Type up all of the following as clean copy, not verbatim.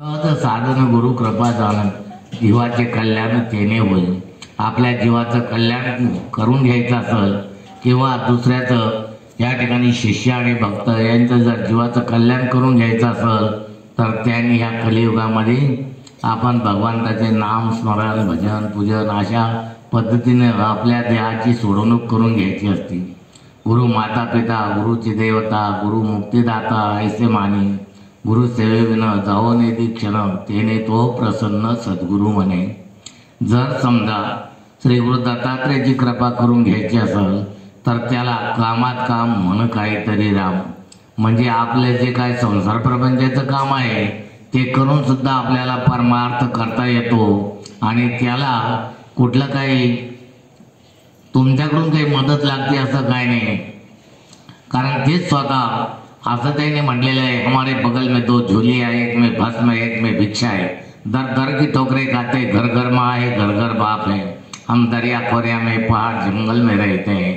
साधन गुरु कृपा जाण जीवाचे कल्याण तेने होईल. आपल्या जीवाचं कल्याण करून घ्यायचं असेल किंवा दुसऱ्याचं या ठिकाणी शिष्य आणि भक्त यांचं जर जीवाचं कल्याण करून घ्यायचं असेल तर त्यांनी ह्या कलियुगामध्ये आपण भगवंताचे नाम स्मरण भजन पूजन अशा पद्धतीने आपल्या देहाची सोडवणूक करून घ्यायची असते. गुरु माता पिता गुरुची देवता गुरु मुक्तिदाता ऐसे मानी गुरु सेवे विन जाओ नेती क्षण तेने तो प्रसन्न सद्गुरु म्हणे. जर समजा श्री गुरु दत्तात्रेयाची कृपा करून घ्यायची असेल तर त्याला कामात काम म्हण काहीतरी राम. म्हणजे आपले जे काय संसार प्रपंचाचं काम आहे ते करून सुद्धा आपल्याला परमार्थ करता येतो आणि त्याला कुठलं काही तुमच्याकडून काही मदत लागते असं काय नाही. कारण तेच स्वतः असं त्याने म्हटलेलं आहे, हमारे बगल में दो झोली है, एक में भस्म है एक में भिक्षा है, दर दर की ठोकरे खाते, घर घर माँ है घर घर बाप है. हम दरिया खोरिया में पहाड़ जंगल में रहते हैं,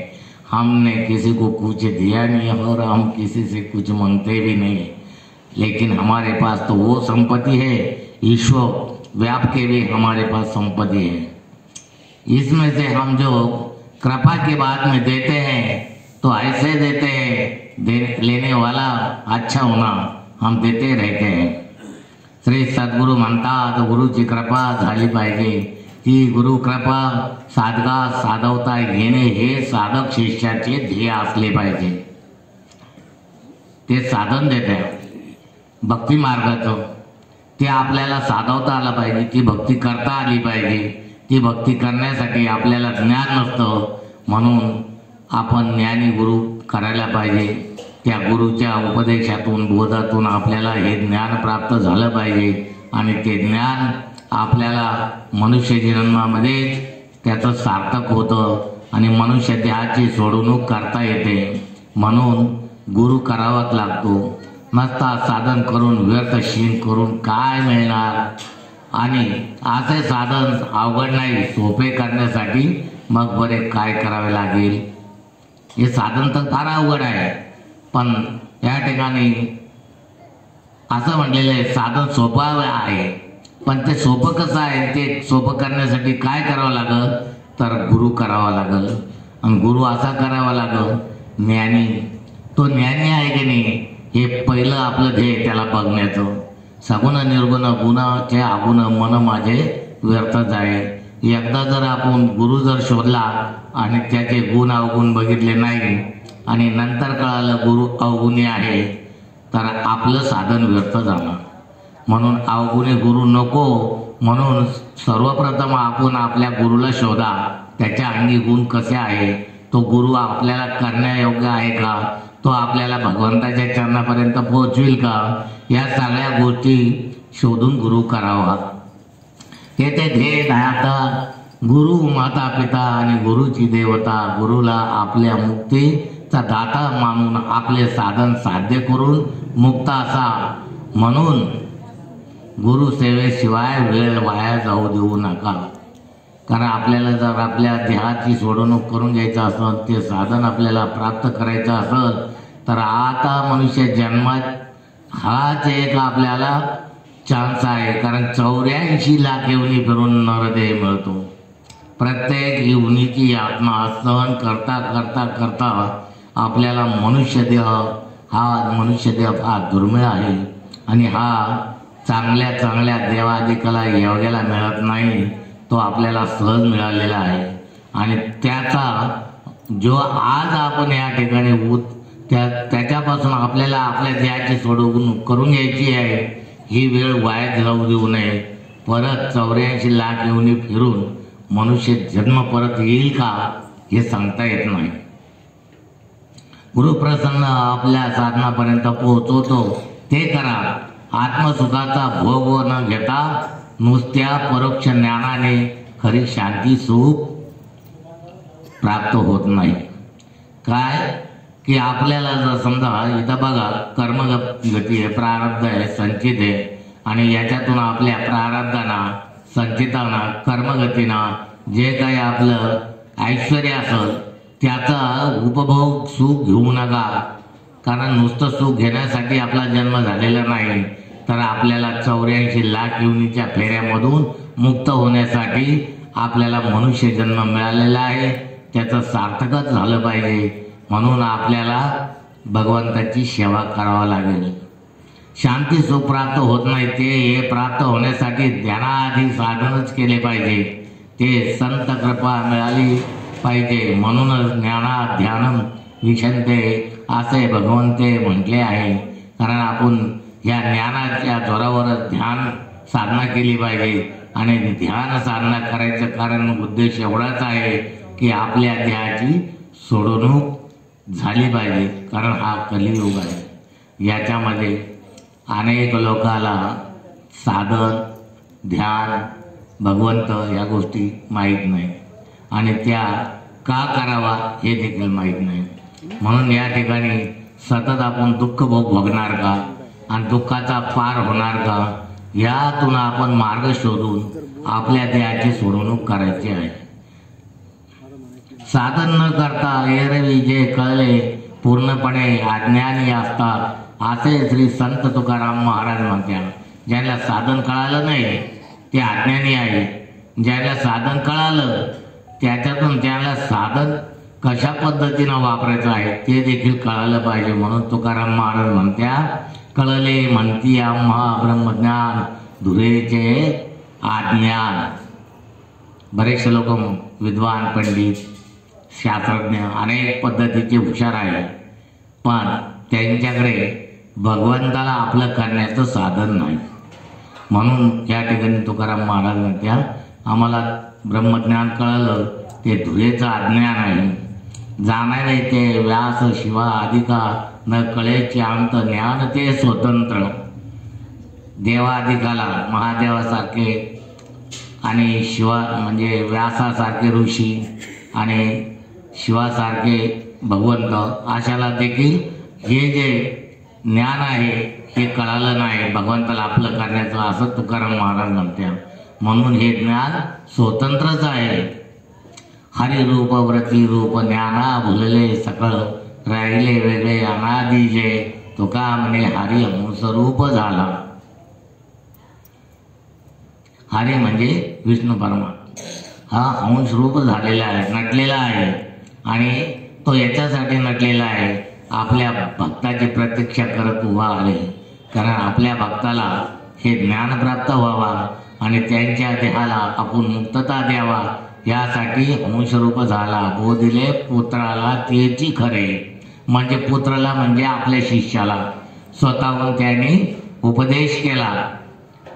हमने किसी को कुछ दिया नहीं और हम किसी से कुछ मांगते भी नहीं, लेकिन हमारे पास तो वो संपत्ति है ईश्वर व्याप के भी हमारे पास संपत्ति है. इसमें से हम जो कृपा के बाद में देते हैं तो ऐसे देते हैं लेने वाला अच्छा होना हम देते रहते हैं. श्री सद्गुरु म्हणतात गुरुची कृपा झाली पाहिजे. ती गुरु कृपा साधका साधवता घेणे हे साधक शिष्याचे ध्येय असले पाहिजे. ते साधन देते भक्ती मार्गाचं ते आपल्याला साधवता आलं पाहिजे. ती भक्ती करता आली पाहिजे. ती भक्ती करण्यासाठी आपल्याला ज्ञान नसतं म्हणून आपण ज्ञानी गुरु करायला पाहिजे. त्या गुरुच्या उपदेशातून बोधातून आपल्याला हे ज्ञान प्राप्त झालं पाहिजे आणि ते ज्ञान आपल्याला मनुष्य जन्मामध्ये त्याचं सार्थक होतं आणि मनुष्य देहाची सोडवणूक करता येते. म्हणून गुरु करावाच लागतो. नसता साधन करून व्यर्थ शीन करून काय मिळणार. आणि असे साधन अवघड नाही, सोपे करण्यासाठी मग बरे काय करावे लागेल. हे साधन तर फार अवघड आहे पण या ठिकाणी असं म्हटलेलं आहे साधन सोपं आहे पण ते सोपं कसं आहे ते सोपं करण्यासाठी काय करावं लागल तर गुरु करावा लागल. आणि गुरु असा करावा लागल ज्ञानी. तो ज्ञानी आहे की नाही हे पहिलं आपलं ध्येय त्याला बघण्याचं. सगुण निर्गुण गुणाचे अगुण मन माझे व्यर्थ जाय. एकदा जर आपण गुरु जर शोधला आणि त्याचे गुण अवगुण बघितले नाही आणि नंतर कळालं गुरु अवगुणी आहे तर आपलं साधन व्यर्थ झालं. म्हणून अवगुणी गुरु नको. म्हणून सर्वप्रथम आपण आपल्या गुरुला शोधा. त्याच्या अंगी गुण कसे आहे, तो गुरु आपल्याला करण्यायोग्य आहे का, तो आपल्याला भगवंताच्या चरणापर्यंत पोहोचविल का, या सगळ्या गोष्टी शोधून गुरु करावा. हे ते ध्येय आता गुरु माता पिता आणि गुरुची देवता गुरुला आपल्या मुक्तीचा दाता मानून आपले साधन साध्य करून मुक्त असा. म्हणून गुरु सेवेशिवाय वेळ वाया जाऊ देऊ नका. कारण आपल्याला जर आपल्या देहाची सोडवणूक करून घ्यायचं असेल ते साधन आपल्याला प्राप्त करायचं असेल तर आता मनुष्य जन्मात हाच एक आपल्याला चान्स आहे. कारण 84 लाख योनी फिरून नरदेह मिळतो. प्रत्येक योनीची आत्मा सहन करता करता करता आपल्याला मनुष्य देह फार दुर्मिळ आहे आणि हा चांगल्या चांगल्या देवादिकाला योग्याला मिळत नाही. तो आपल्याला सहज मिळालेला आहे आणि त्याचा जो आज आपण या ठिकाणी त्याच्यापासून आपल्याला आपल्या देहाची सोडवणूक करून घ्यायची आहे. ही वेळ वाया जाऊ देऊ नये. परत 84 लाख योनी फिरून मनुष्य जन्म परत येईल का हे सांगता येत नाही. गुरुप्रसन्न आपल्या साधनापर्यंत पोहोचवतो ते करा. आत्मसुखाचा भोग न घेता नुसत्या परोक्ष ज्ञानाने खरी शांती सुख प्राप्त होत नाही. काय की आपल्याला जर समजा इथं बघा कर्मगती आहे, प्रारब्ध आहे, संचित आहे आणि याच्यातून आपल्या प्रारब्धांना संचितांना कर्मगतीना जे काही आपलं ऐश्वर्य असेल त्याचा उपभोग सुख घेऊ नका. कारण नुसतं सुख घेण्यासाठी आपला जन्म झालेला नाही. तर आपल्याला 84 लाख योनीच्या फेऱ्यामधून मुक्त होण्यासाठी आपल्याला मनुष्य जन्म मिळालेला आहे, त्याचं सार्थकच झालं पाहिजे. म्हणून आपल्याला भगवंताची सेवा करावी लागेल. शांती सुख प्राप्त होत नाही, ते हे प्राप्त होण्यासाठी ध्यानाआधी साधनच केले पाहिजे. ते संत कृपा मिळाली पाहिजे. म्हणूनच ज्ञानात ध्यानम विशंते असे भगवंते म्हटले आहे. कारण आपण या ज्ञानाच्या जोरावरच ध्यान साधना केली पाहिजे. आणि ध्यान साधना करायचं कारण उद्देश एवढाच आहे की आपल्या देहाची सोडवणूक झाली पाहिजे. कारण हा कलियुग आहे. याच्यामध्ये अनेक लोकाला साधन ध्यान भगवंत या गोष्टी माहीत नाही आणि त्या का करावा हे देखील माहीत नाही. म्हणून या ठिकाणी सतत आपण दुःख भोगणार का आणि दुःखाचा पार होणार का, यातून आपण मार्ग शोधून आपल्या देहाची सोडवणूक करायची आहे. साधन न करता एरवी जे कळले पूर्णपणे अज्ञानी असतात असे श्री संत तुकाराम महाराज म्हणतात. ज्याला साधन कळालं नाही ते अज्ञानी आहे. ज्याला साधन कळालं त्याच्यातून त्याला साधन कशा पद्धतीनं वापरायचं आहे ते देखील कळालं पाहिजे. म्हणून तुकाराम महाराज म्हणतात, कळले म्हणती आम्हा ब्रह्मज्ञान धुरेचे अज्ञान. बरेचसे लोक विद्वान पंडित शास्त्रज्ञ अनेक पद्धतीचे हुशार आहे, पण त्यांच्याकडे भगवंताला आपलं करण्याचं साधन नाही. म्हणून या ठिकाणी तुकाराम महाराज म्हणतात, आम्हाला ब्रह्मज्ञान कळलं ते धुरेचं अज्ञान आहे. जाणारे ते व्यास शिवा अधिका न कळेचे अंत ज्ञान ते स्वतंत्र. देवाधिकाला महादेवासारखे आणि शिवा म्हणजे व्यासासारखे ऋषी आणि शिवासारखे भगवंत अशाला देखील हे जे ज्ञान आहे हे कळालं नाही भगवंताला आपलं करण्याचं, असं तुकाराम महाराज म्हणतात. म्हणून हे ज्ञान स्वतंत्रच आहे. हरिरूप व्रती रूप ज्ञाना भुलले सकळ राहिले वेगळे अनादि जे तुका म्हणे हरी अंशरूप झाला. हरी म्हणजे विष्णू परमात्मा हा अंश रूप झालेला आहे, नटलेला आहे. आणि तो याच्यासाठी नटलेला आहे आपल्या भक्ताची प्रतीक्षा करत उभा आहे. कारण आपल्या भक्ताला हे ज्ञान प्राप्त व्हावा आणि त्यांच्या देहाला आपण मुक्तता द्यावा यासाठी अंशरूप झाला. बोधिले पुत्राला तेची खरे. म्हणजे पुत्राला म्हणजे आपल्या शिष्याला स्वतःहून त्यांनी उपदेश केला,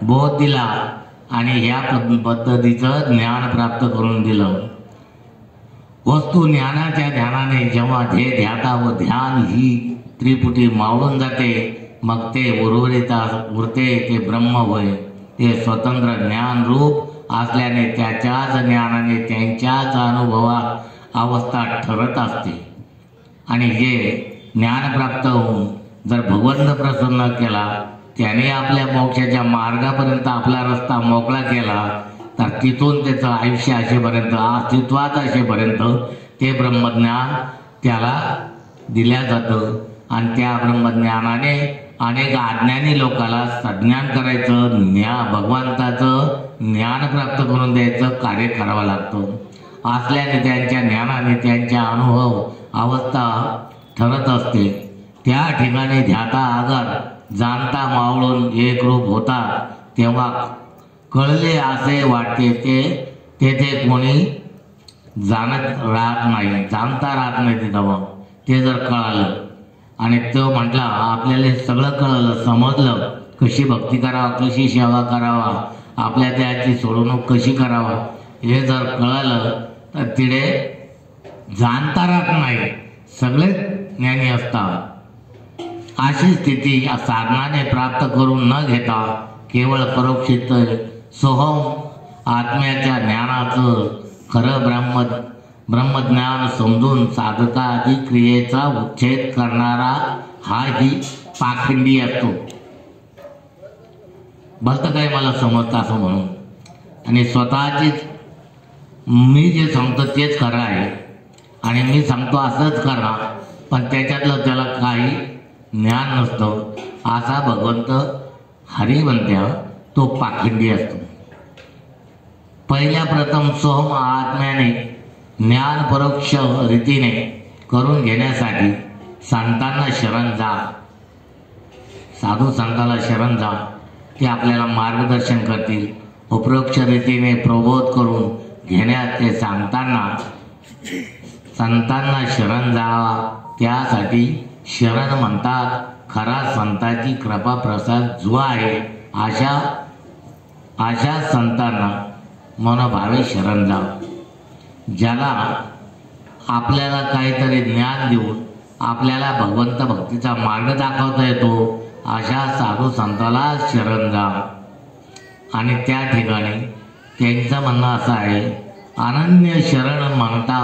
बोध दिला आणि ह्या पद्धतीचं ज्ञान प्राप्त करून दिलं. वस्तू ज्ञानाच्या ध्यानाने जेव्हा ध्येय ध्याता व ध्यान ही त्रिपुटी मावळून जाते, मग ते उरते ते ब्रह्म होय. ते स्वतंत्र ज्ञान रूप असल्याने त्याच्याच ज्ञानाने त्यांच्याच अनुभवात अवस्था ठरत असते. आणि हे ज्ञान प्राप्त होऊन जर भगवंत प्रसन्न केला, त्याने आपल्या मोक्षाच्या मार्गापर्यंत आपला रस्ता मोकळा केला, तर तिथून त्याचं आयुष्य असेपर्यंत अस्तित्वात असेपर्यंत ते ब्रह्मज्ञान त्याला दिल्या जातं. आणि त्या ब्रह्मज्ञानाने अनेक अज्ञानी लोकांना सज्ञान करायचं, भगवंताचं ज्ञान प्राप्त करून द्यायचं कार्य करावं लागतं. असल्याने त्यांच्या ज्ञानाने त्यांच्या अनुभव अवस्था ठरत असते. त्या ठिकाणी ध्याता अगर जाणता मावळून एक रूप होता, तेव्हा कळले असे वाटते तेथे कोणी जाणत राहत नाही, जाणता राहत नाही. तिथं ते जर कळालं आणि तो म्हटला आपल्याला सगळं कळलं, समजलं कशी भक्ती करावा, कशी सेवा करावा, आपल्या त्याची सोडवणूक कशी करावा हे जर कळालं तर तिथे जाणता राहत नाही, सगळे ज्ञानी असतात. अशी स्थिती साधनाने प्राप्त करून न घेता केवळ परोक्षित सोहम आत्म्याच्या ज्ञानाचं खरं ब्रह्मज्ञान समजून साधकादी क्रियेचा उच्छेद करणारा हा ही पाखंडी असतो. भलतं काय मला समजतं असं म्हणून आणि स्वतःचीच मी जे सांगतो तेच खरं आहे आणि मी सांगतो असंच करा, पण त्याच्यातलं त्याला काही ज्ञान नसतं. असा भगवंत हरिवंत्या तो पाखंडी असतो. पहिल्या प्रथम सोहम आत्म्याने ज्ञान परोक्ष रीतीने करून घेण्यासाठी संतांना शरण जा, साधू संताला शरण जा. ते आपल्याला मार्गदर्शन करतील. उपरोक्ष रीतीने प्रबोध करून घेण्यात ते सांगताना संतांना शरण जावा, त्यासाठी शरण म्हणतात. खरा संतांची कृपा प्रसाद जो आहे अशा संतांना मनोभावे शरण जा. ज्याला आपल्याला काहीतरी ज्ञान देऊन आपल्याला भगवंत भक्तीचा मार्ग दाखवता येतो अशा साधू संताला शरण जा. आणि त्या ठिकाणी त्यांचं म्हणणं असं आहे, अनन्य शरण म्हणता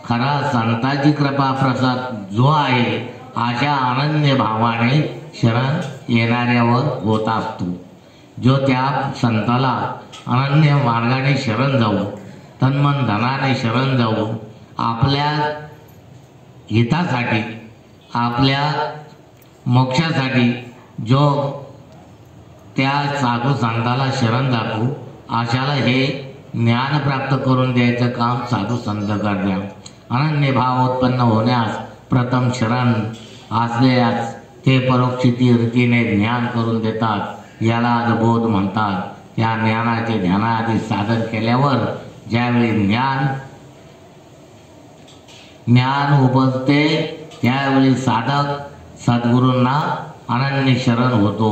खरा संतांची कृपा प्रसाद जो आहे अशा अनन्य भावाने शरण येणाऱ्यावर होत असतो. जो त्या संताला अनन्य मार्गाने शरण जाऊन तन्मन धनाने शरण जाऊन आपल्या हितासाठी आपल्या मोक्षासाठी जो त्या साधू संताला शरण जातो अशाला हे ज्ञान प्राप्त करून द्यायचं काम साधू संत करतात. अनन्य भाव उत्पन्न होण्यास प्रथम शरण असल्यास ते परोक्षिती रीतीने ज्ञान करून देतात. याला बोध म्हणतात. या ज्ञानाचे ध्यानाआधी साधन केल्यावर ज्यावेळी ज्ञान उपजते त्यावेळी साधक सद्गुरूंना अनन्य शरण होतो.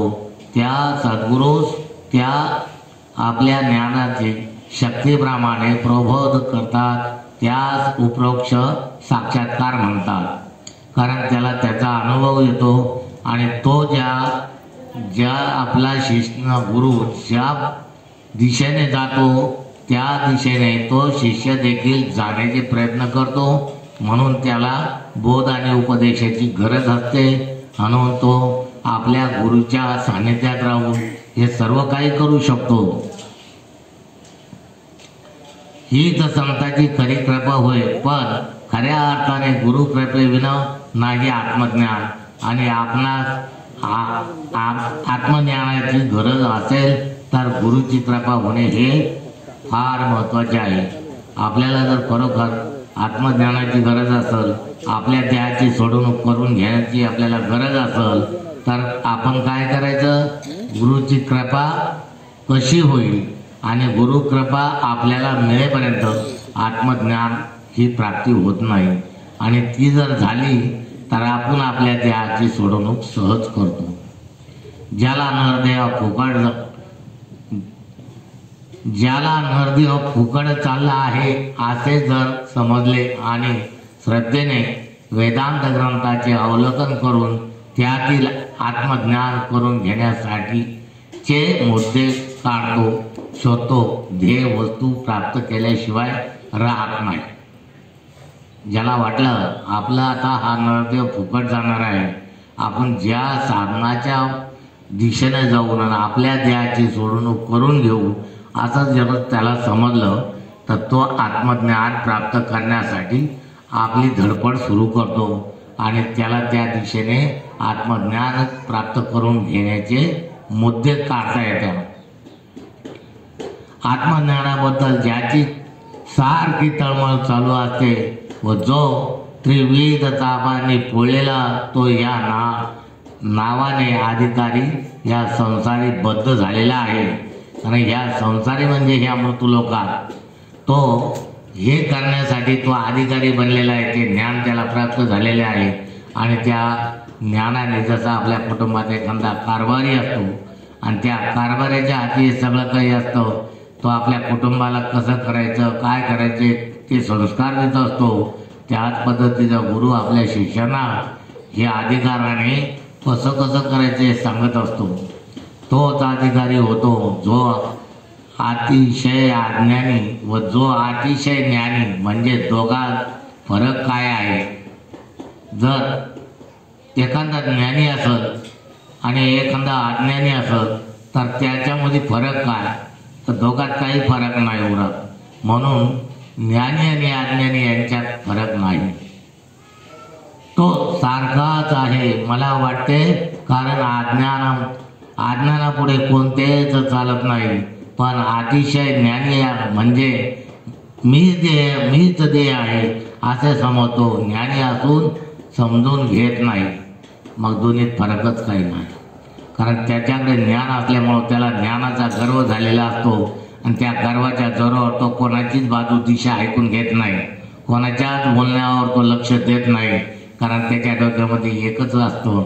त्या सद्गुरूस त्या आपल्या ज्ञानाचे शक्तीप्रमाणे प्रबोध करतात. त्यास उपरोक्ष साक्षात्कार म्हणतात. कारण त्याला त्याचा अनुभव येतो आणि तो ज्या आपला शिष्य गुरु ज्या दिशेने जातो त्या दिशेने तो शिष्य देखील जाण्याचे प्रयत्न करतो. म्हणून त्याला बोध आणि उपदेशाची गरज असते. म्हणून तो आपल्या गुरुच्या सानिध्यात राहून हे सर्व काही करू शकतो. हीच संतांची खरी कृपा होय. पण खऱ्या अर्थाने गुरु कृपेविना नाही आत्मज्ञान. आणि आपणास आत्मज्ञानाची गरज असेल तर गुरुची कृपा होणे हे फार महत्त्वाचे आहे. आपल्याला जर खरोखर आत्मज्ञानाची गरज असेल, आपल्या देहाची सोडवणूक करून घेण्याची आपल्याला गरज असेल तर आपण काय करायचं, गुरुची कृपा कशी होईल आणि गुरु कृपा आपल्याला मिळेपर्यंत आत्मज्ञान ही प्राप्ती होत नाही. आणि ती जर झाली तर आपण आपल्या देहाची सोडवणूक सहज करतो. ज्याला नरदेह फुकट चालला आहे असे जर समजले आणि श्रद्धेने वेदांत ग्रंथाचे अवलोकन करून त्यातील आत्मज्ञान करून घेण्यासाठीचे मुद्दे काढतो, शोधतो, ध्येय वस्तू प्राप्त केल्याशिवाय राहत नाही. ज्याला वाटलं आपला आता हा नरदेह फुकट जाणार आहे, आपण ज्या साधनाच्या दिशेने जाऊन आपल्या देहाची सोडवणूक करून घेऊ असं जर त्याला समजलं तर तो आत्मज्ञान प्राप्त करण्यासाठी आपली धडपड सुरू करतो आणि त्याला त्या दिशेने आत्मज्ञान प्राप्त करून घेण्याचे मुद्दे काढता येतात. आत्मज्ञानाबद्दल ज्याची सारखी तळमळ चालू असते व जो त्रिविध तापाने पोळलेला तो या नावाने अधिकारी या संसारी बद्ध झालेला आहे. आणि ह्या संसारी म्हणजे ह्या मृत्यूलोकात तो हे करण्यासाठी तो अधिकारी बनलेला आहे. ते ज्ञान त्याला प्राप्त झालेले आहे आणि त्या ज्ञानाने जसा आपल्या कुटुंबात एखादा कारभारी असतो आणि त्या कारभाऱ्याच्या हाती सगळं काही असतं, तो आपल्या कुटुंबाला कसं करायचं, काय करायचे ते संस्कार देत असतो. त्याच पद्धतीचा गुरु आपल्या शिष्यांना हे अधिकाराने कसं करायचं हे सांगत असतो. तोच अधिकारी होतो जो अतिशय अज्ञानी व जो अतिशय ज्ञानी. म्हणजे दोघात फरक काय आहे, जर एखादा ज्ञानी असेल आणि एखादा अज्ञानी असेल तर त्याच्यामध्ये फरक काय, तर दोघात काही फरक नाही उरत. म्हणून ज्ञानी आणि अज्ञानी यांच्यात फरक नाही, तो सारखाच आहे मला वाटते. कारण अज्ञानापुढे कोणतेच चालत नाही. पण अतिशय ज्ञानी म्हणजे मीच देह आहे असे समजतो. ज्ञानी असून समजून घेत नाही. मग दोन्हीत फरकच काही नाही. कारण त्याच्याकडे ज्ञान असल्यामुळं त्याला ज्ञानाचा गर्व झालेला असतो आणि त्या गर्वाच्या जोरावर तो कोणाचीच बाजू दिशा ऐकून घेत नाही. कोणाच्याच बोलण्यावर तो लक्ष देत नाही. कारण त्याच्या डोक्यामध्ये एकच असतो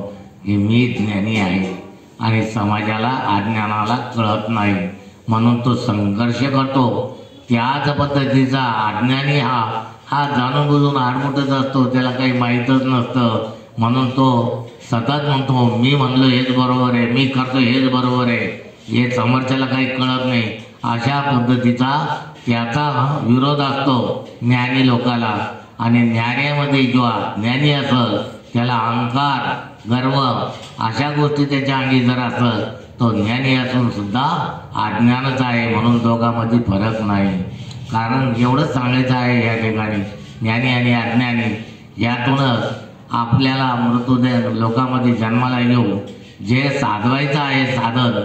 की मी ज्ञानी आहे आणि समाजाला अज्ञानाला कळत नाही. म्हणून तो संघर्ष करतो. त्याच पद्धतीचा अज्ञानी हा जाणून बुजून आडमुठच असतो. त्याला काही माहीतच नसतं. म्हणून तो सतत म्हणतो मी म्हणलो हेच बरोबर आहे, मी करतो हेच बरोबर आहे. हे समोरच्याला काही कळत नाही. अशा पद्धतीचा त्याचा विरोध असतो ज्ञानी लोकाला. आणि ज्ञानामध्ये जेव्हा ज्ञानी असेल त्याला अहंकार गर्व अशा गोष्टी त्याच्या अंगी जर असेल तो ज्ञानी असून सुद्धा अज्ञानच आहे. म्हणून दोघांमध्ये फरक नाही. कारण एवढंच सांगायचं आहे या ठिकाणी ज्ञानी आणि अज्ञानी यातूनच आपल्याला मृत्यूदेह लोकांमध्ये जन्माला येऊ जे साधवायचं आहे साधन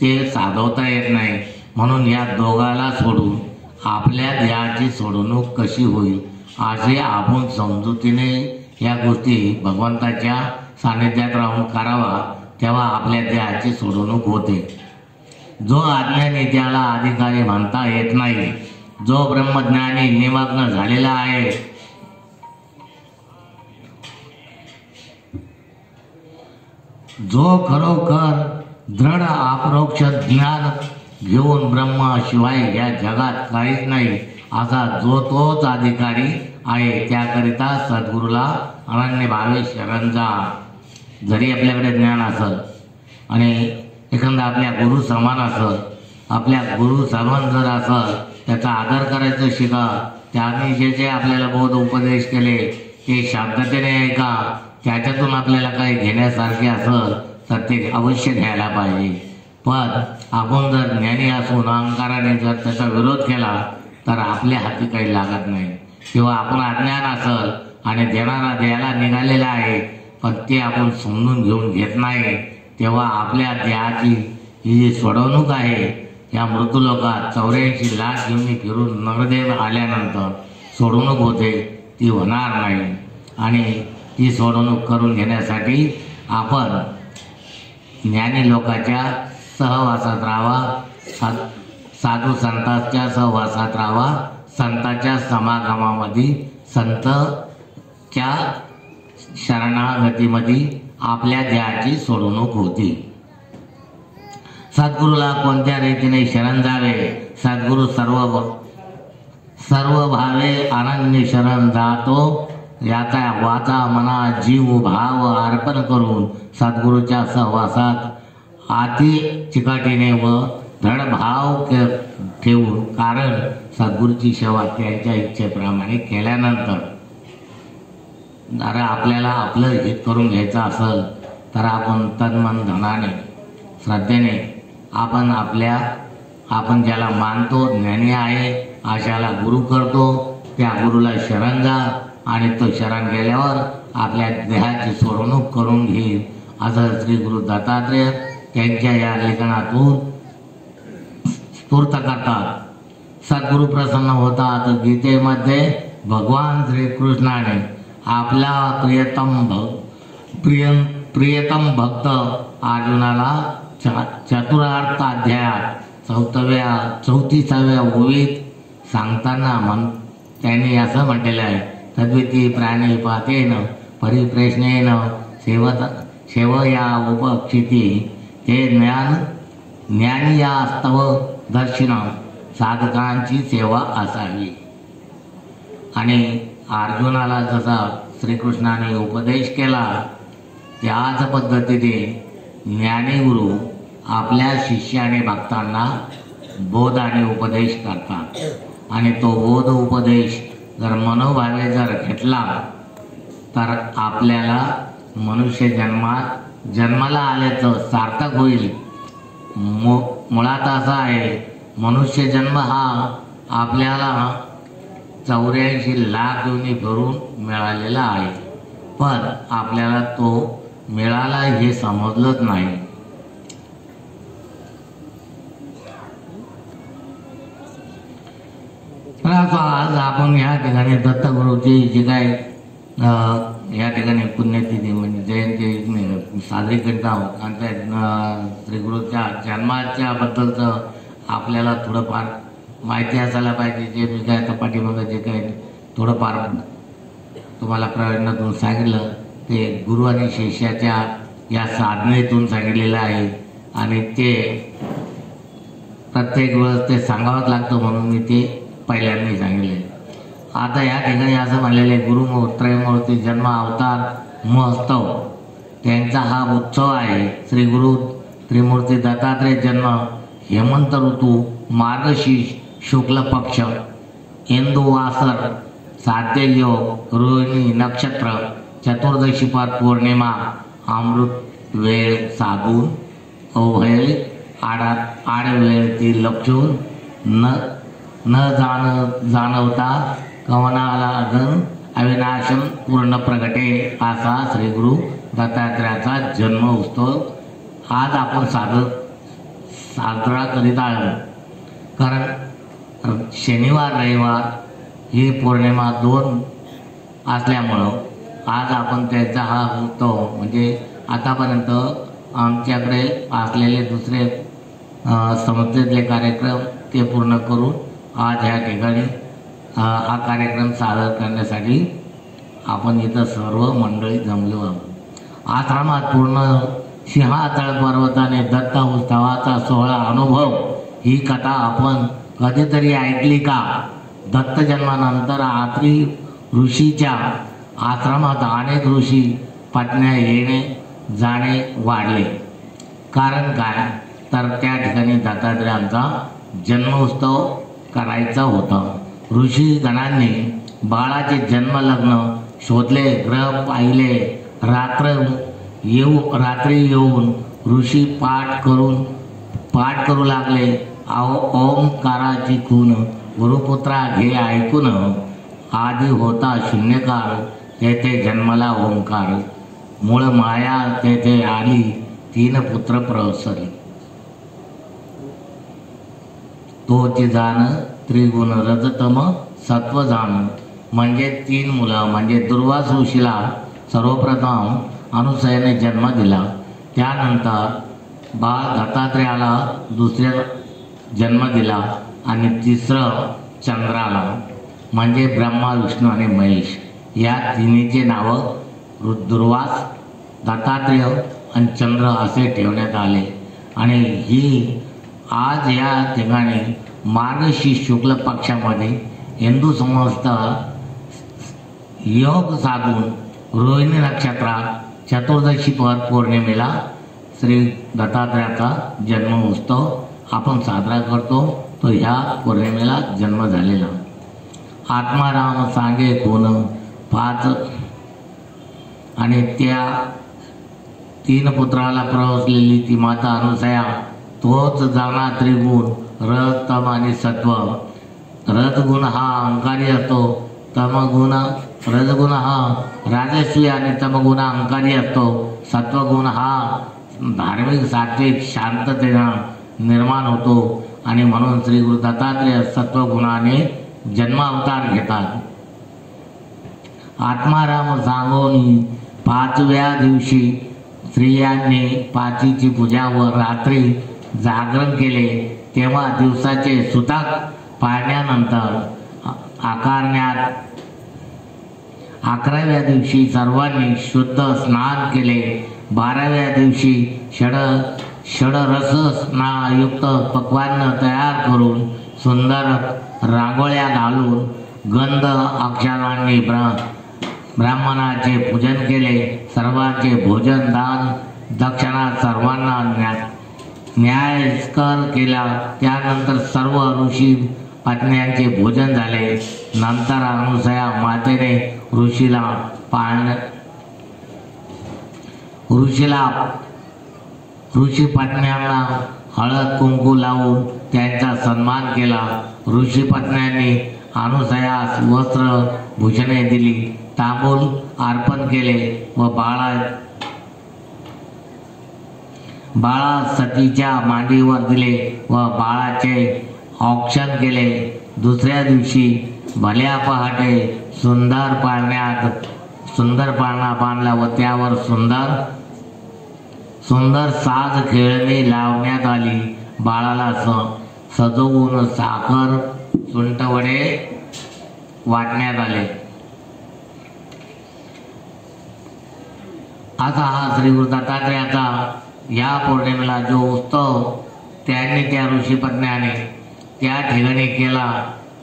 ते साधवता येत नाही. म्हणून या दोघाला सोडून आपल्या देहाची सोडवणूक कशी होईल असे आपण समजुतीने या गोष्टी भगवंताच्या सानिध्यात राहून करावा तेव्हा आपल्या देहाची सोडवणूक होते. जो अज्ञानी त्याला अधिकारी म्हणता येत नाही. जो ब्रह्मज्ञानी निमग्न झालेला आहे जो खरोखर दृढ अपरोक्ष ज्ञान घेऊन ब्रह्म शिवाय या जगात काहीच नाही असा जो तोच अधिकारी आहे त्याकरिता सद्गुरूला अनन्य भावे शरण जा. जरी आपल्याकडे ज्ञान असेल आणि एखादा आपल्या गुरु समान असेल आपल्या गुरु समान जर असेल त्याचा आदर करायचं शिका. त्याने जे जे आपल्याला बोध उपदेश केले ते शांततेने ऐका. त्याच्यातून आपल्याला काही घेण्यासारखे असेल तर ते अवश्य घ्यायला पाहिजे. पण आपण जर ज्ञानी असून अहंकाराने जर त्याचा विरोध केला तर आपल्या हाती काही लागत नाही. किंवा आपण अज्ञान असेल आणि देणारा द्यायला निघालेला आहे पण ते आपण समजून घेऊन घेत नाही तेव्हा आपल्या देहाची ही जी सोडवणूक आहे या मृत्यूलोकात 84 लाख घेऊन फिरून नरदेव आल्यानंतर सोडवणूक होते ती होणार नाही. आणि ती सोडवणूक करून घेण्यासाठी आपण ज्ञानी लोकांच्या सहवासात राहावा. साधू संतांच्या सहवासात राहावा. संतांच्या समागमामध्ये संतच्या शरणागतीमध्ये आपल्या देहाची सोडवणूक होती. सद्गुरूला कोणत्या रीतीने शरण जावे. सद्गुरू सर्व भावे अनन्य शरण जातो. याचा वाचा मना जीव भाव अर्पण करून सद्गुरूच्या सहवासात अति चिकाटीने व दृढ भाव ठेवून कारण सद्गुरूची सेवा त्यांच्या इच्छेप्रमाणे केल्यानंतर जर आपल्याला आपलं हित करून घ्यायचं असेल तर आपण तन्मन धनाने श्रद्धेने आपण ज्याला मानतो ज्ञानी आहे अशाला गुरु करतो त्या गुरुला शरण जा आणि तो शरण गेल्यावर आपल्या देहाची सोडवणूक करून घेईल असं श्री गुरु दत्तात्रेय त्यांच्या या लेखनातून स्फूर्त करतात. सद्गुरु प्रसन्न होतात. गीतेमध्ये भगवान श्रीकृष्णाने आपला प्रियतम भक्त अर्जुनाला चतुरार्थ अध्यायात 34व्या ओवीत सांगताना त्यांनी असं म्हटलेलं आहे तद्विती प्राणिपातेन परिप्रश्नेन सेवया उपक्षिती हे ज्ञानी या स्तव दर्शन साधकांची सेवा असावी. आणि अर्जुनाला जसा श्रीकृष्णाने उपदेश केला त्याच पद्धतीने ज्ञानीगुरु आपल्या शिष्य आणि भक्तांना बोध आणि उपदेश करतात. आणि तो बोध उपदेश जर मनोभावे जर घेतला तर आपल्याला मनुष्य जन्माला आल्याचं सार्थक होईल. मुळात असा आहे मनुष्य जन्म हा आपल्याला 84 लाख योनी भरून मिळालेला आहे. पण आपल्याला तो मिळाला हे समजलंच नाही. तर असं आज आपण ह्या ठिकाणी दत्तगुरूची जी काय या ठिकाणी पुण्यतिथी म्हणजे जयंती साजरी करीत आहोत आणि त्या श्री गुरूच्या जन्माच्या बद्दलचं आपल्याला थोडंफार माहिती असायला पाहिजे. जे मी काय पाठीमागं जे काय थोडंफार तुम्हाला प्रयत्नातून सांगितलं ते गुरु आणि शिष्याच्या या साधनेतून सांगितलेलं आहे आणि ते प्रत्येक वेळेस ते सांगावंच लागतं म्हणून मी ते पहिल्यांदा सांगितले. आता या ठिकाणी असं म्हणलेले गुरुत्रयमूर्ती जन्म अवतार महोत्सव त्यांचा हा उत्सव आहे. श्री गुरु त्रिमूर्ती दत्तात्रेय जन्म हेमंत ऋतू मार्गशीर्ष शुक्ल पक्ष इंदुवासर साध्य योग रोहिणी नक्षत्र चतुर्दशी पर पौर्णिमा अमृत वेळ साधून अवहेळ आडवेळ ती लक्षून न जाणवता कवनाला घन अविनाशम पूर्ण प्रगटे असा श्री गुरु दत्तात्रेयाचा जन्म उत्सव आज आपण साजरा करीत आहोत. कारण शनिवार रविवार ही पौर्णिमा 2 असल्यामुळं आज आपण त्याचा हा उत्सव म्हणजे आतापर्यंत आमच्याकडे असलेले दुसरे संस्थेतले कार्यक्रम ते पूर्ण करून आज ह्या ठिकाणी हा कार्यक्रम सादर करण्यासाठी आपण इथं सर्व मंडळी जमलो आहोत. आश्रमात पूर्ण सिंहाचळ पर्वताने दत्त उत्सवाचा सोहळा अनुभव ही कथा आपण कधीतरी ऐकली का? दत्त जन्मानंतर आत्री ऋषीच्या आश्रमात अनेक ऋषी पत्न्या येणे जाणे वाढले. कारण काय तर त्या ठिकाणी दत्तात्रेयांचा जन्मोत्सव करायचा होता. ऋषी गणांनी बाळाचे जन्म लग्न शोधले, ग्रह पाहिले. रात्री येऊन ऋषी पाठ करू लागले. ओंकाराची खून गुरुपुत्रा घे ऐकून आधी होता शून्यकार तेथे जन्मला ओंकार मूळ माया तेथे आली 3 पुत्र प्रसरी तोची जाण त्रिगुण रजतम सत्व जाण म्हणजे 3 मुलं म्हणजे दुर्वास ऋषीला सर्वप्रथम अनुसयाने जन्म दिला. त्यानंतर बाळ दत्तात्रेयाला दुसऱ्या जन्म दिला आणि तिसरं चंद्राला म्हणजे ब्रह्मा विष्णू आणि महेश या तिन्हीचे नावं दुर्वास दत्तात्रेय आणि चंद्र असे ठेवण्यात आले. आणि ही आज या ठिकाणी मार्गशीर्ष शुक्ल पक्षामध्ये हिंदू समस्त योग साधून रोहिणी नक्षत्रात चतुर्दशी पर पौर्णिमेला श्री दत्तात्रेयाचा जन्मोत्सव आपण साजरा करतो. तो ह्या पौर्णिमेला जन्म झालेला. आत्माराम सांगे कोण 5 आणि त्या 3 पुत्राला प्रवसलेली ती माता अनुसया तोच जाणा त्रिगुण रजतम आणि सत्व. रजगुण हा अहंकारी असतो, रजगुण हा राजस्वी आणि तमगुण अहंकारी असतो. सत्वगुण हा धार्मिक सात्विक शांततेने निर्माण होतो आणि म्हणून श्री गुरु दत्तात्रेय सत्वगुणाने जन्मावतार घेतात. आत्माराम सांगून 5व्या दिवशी स्त्रियांनी पाचीची पूजा व रात्री जागरण केले. तेव्हा दिवसाचे सुताक पाळण्यानंतर आकारण्यात 11व्या दिवशी सर्वांनी शुद्ध स्नान केले. 12व्या दिवशी षडरस स्नायुक्त पक्वान्न तयार करून सुंदर रांगोळ्या घालून गंध अक्षरांनी ब्राह्मणाचे पूजन केले. सर्वांचे भोजन दान दक्षिणा सर्वांना न्यायस्कर केला. त्यानंतर सर्व ऋषी पत्न्यांचे भोजन झाले. नंतर अनुसया मातेने ऋषी पत्न्यांना हळद कुंकू लावून त्यांचा सन्मान केला. ऋषी पत्न्यांनी अनुसयास वस्त्र भूषणे दिली, तांबूल अर्पण केले व बाळा सतीच्या मांडीवर दिले व बाळाचे औक्षण केले. दुसऱ्या दिवशी भल्या पहाटे सुंदर पाळणा बांधला व त्यावर सुंदर साज खेळणी लावण्यात आली. बाळाला सजवून साखर सुंठवडे वाटण्यात आले. असा हा श्री गुरु दत्तात्रेयाचा या पौर्णिमेला जो उत्सव त्यांनी त्या ऋषीपत्न्याने त्या ठिकाणी केला,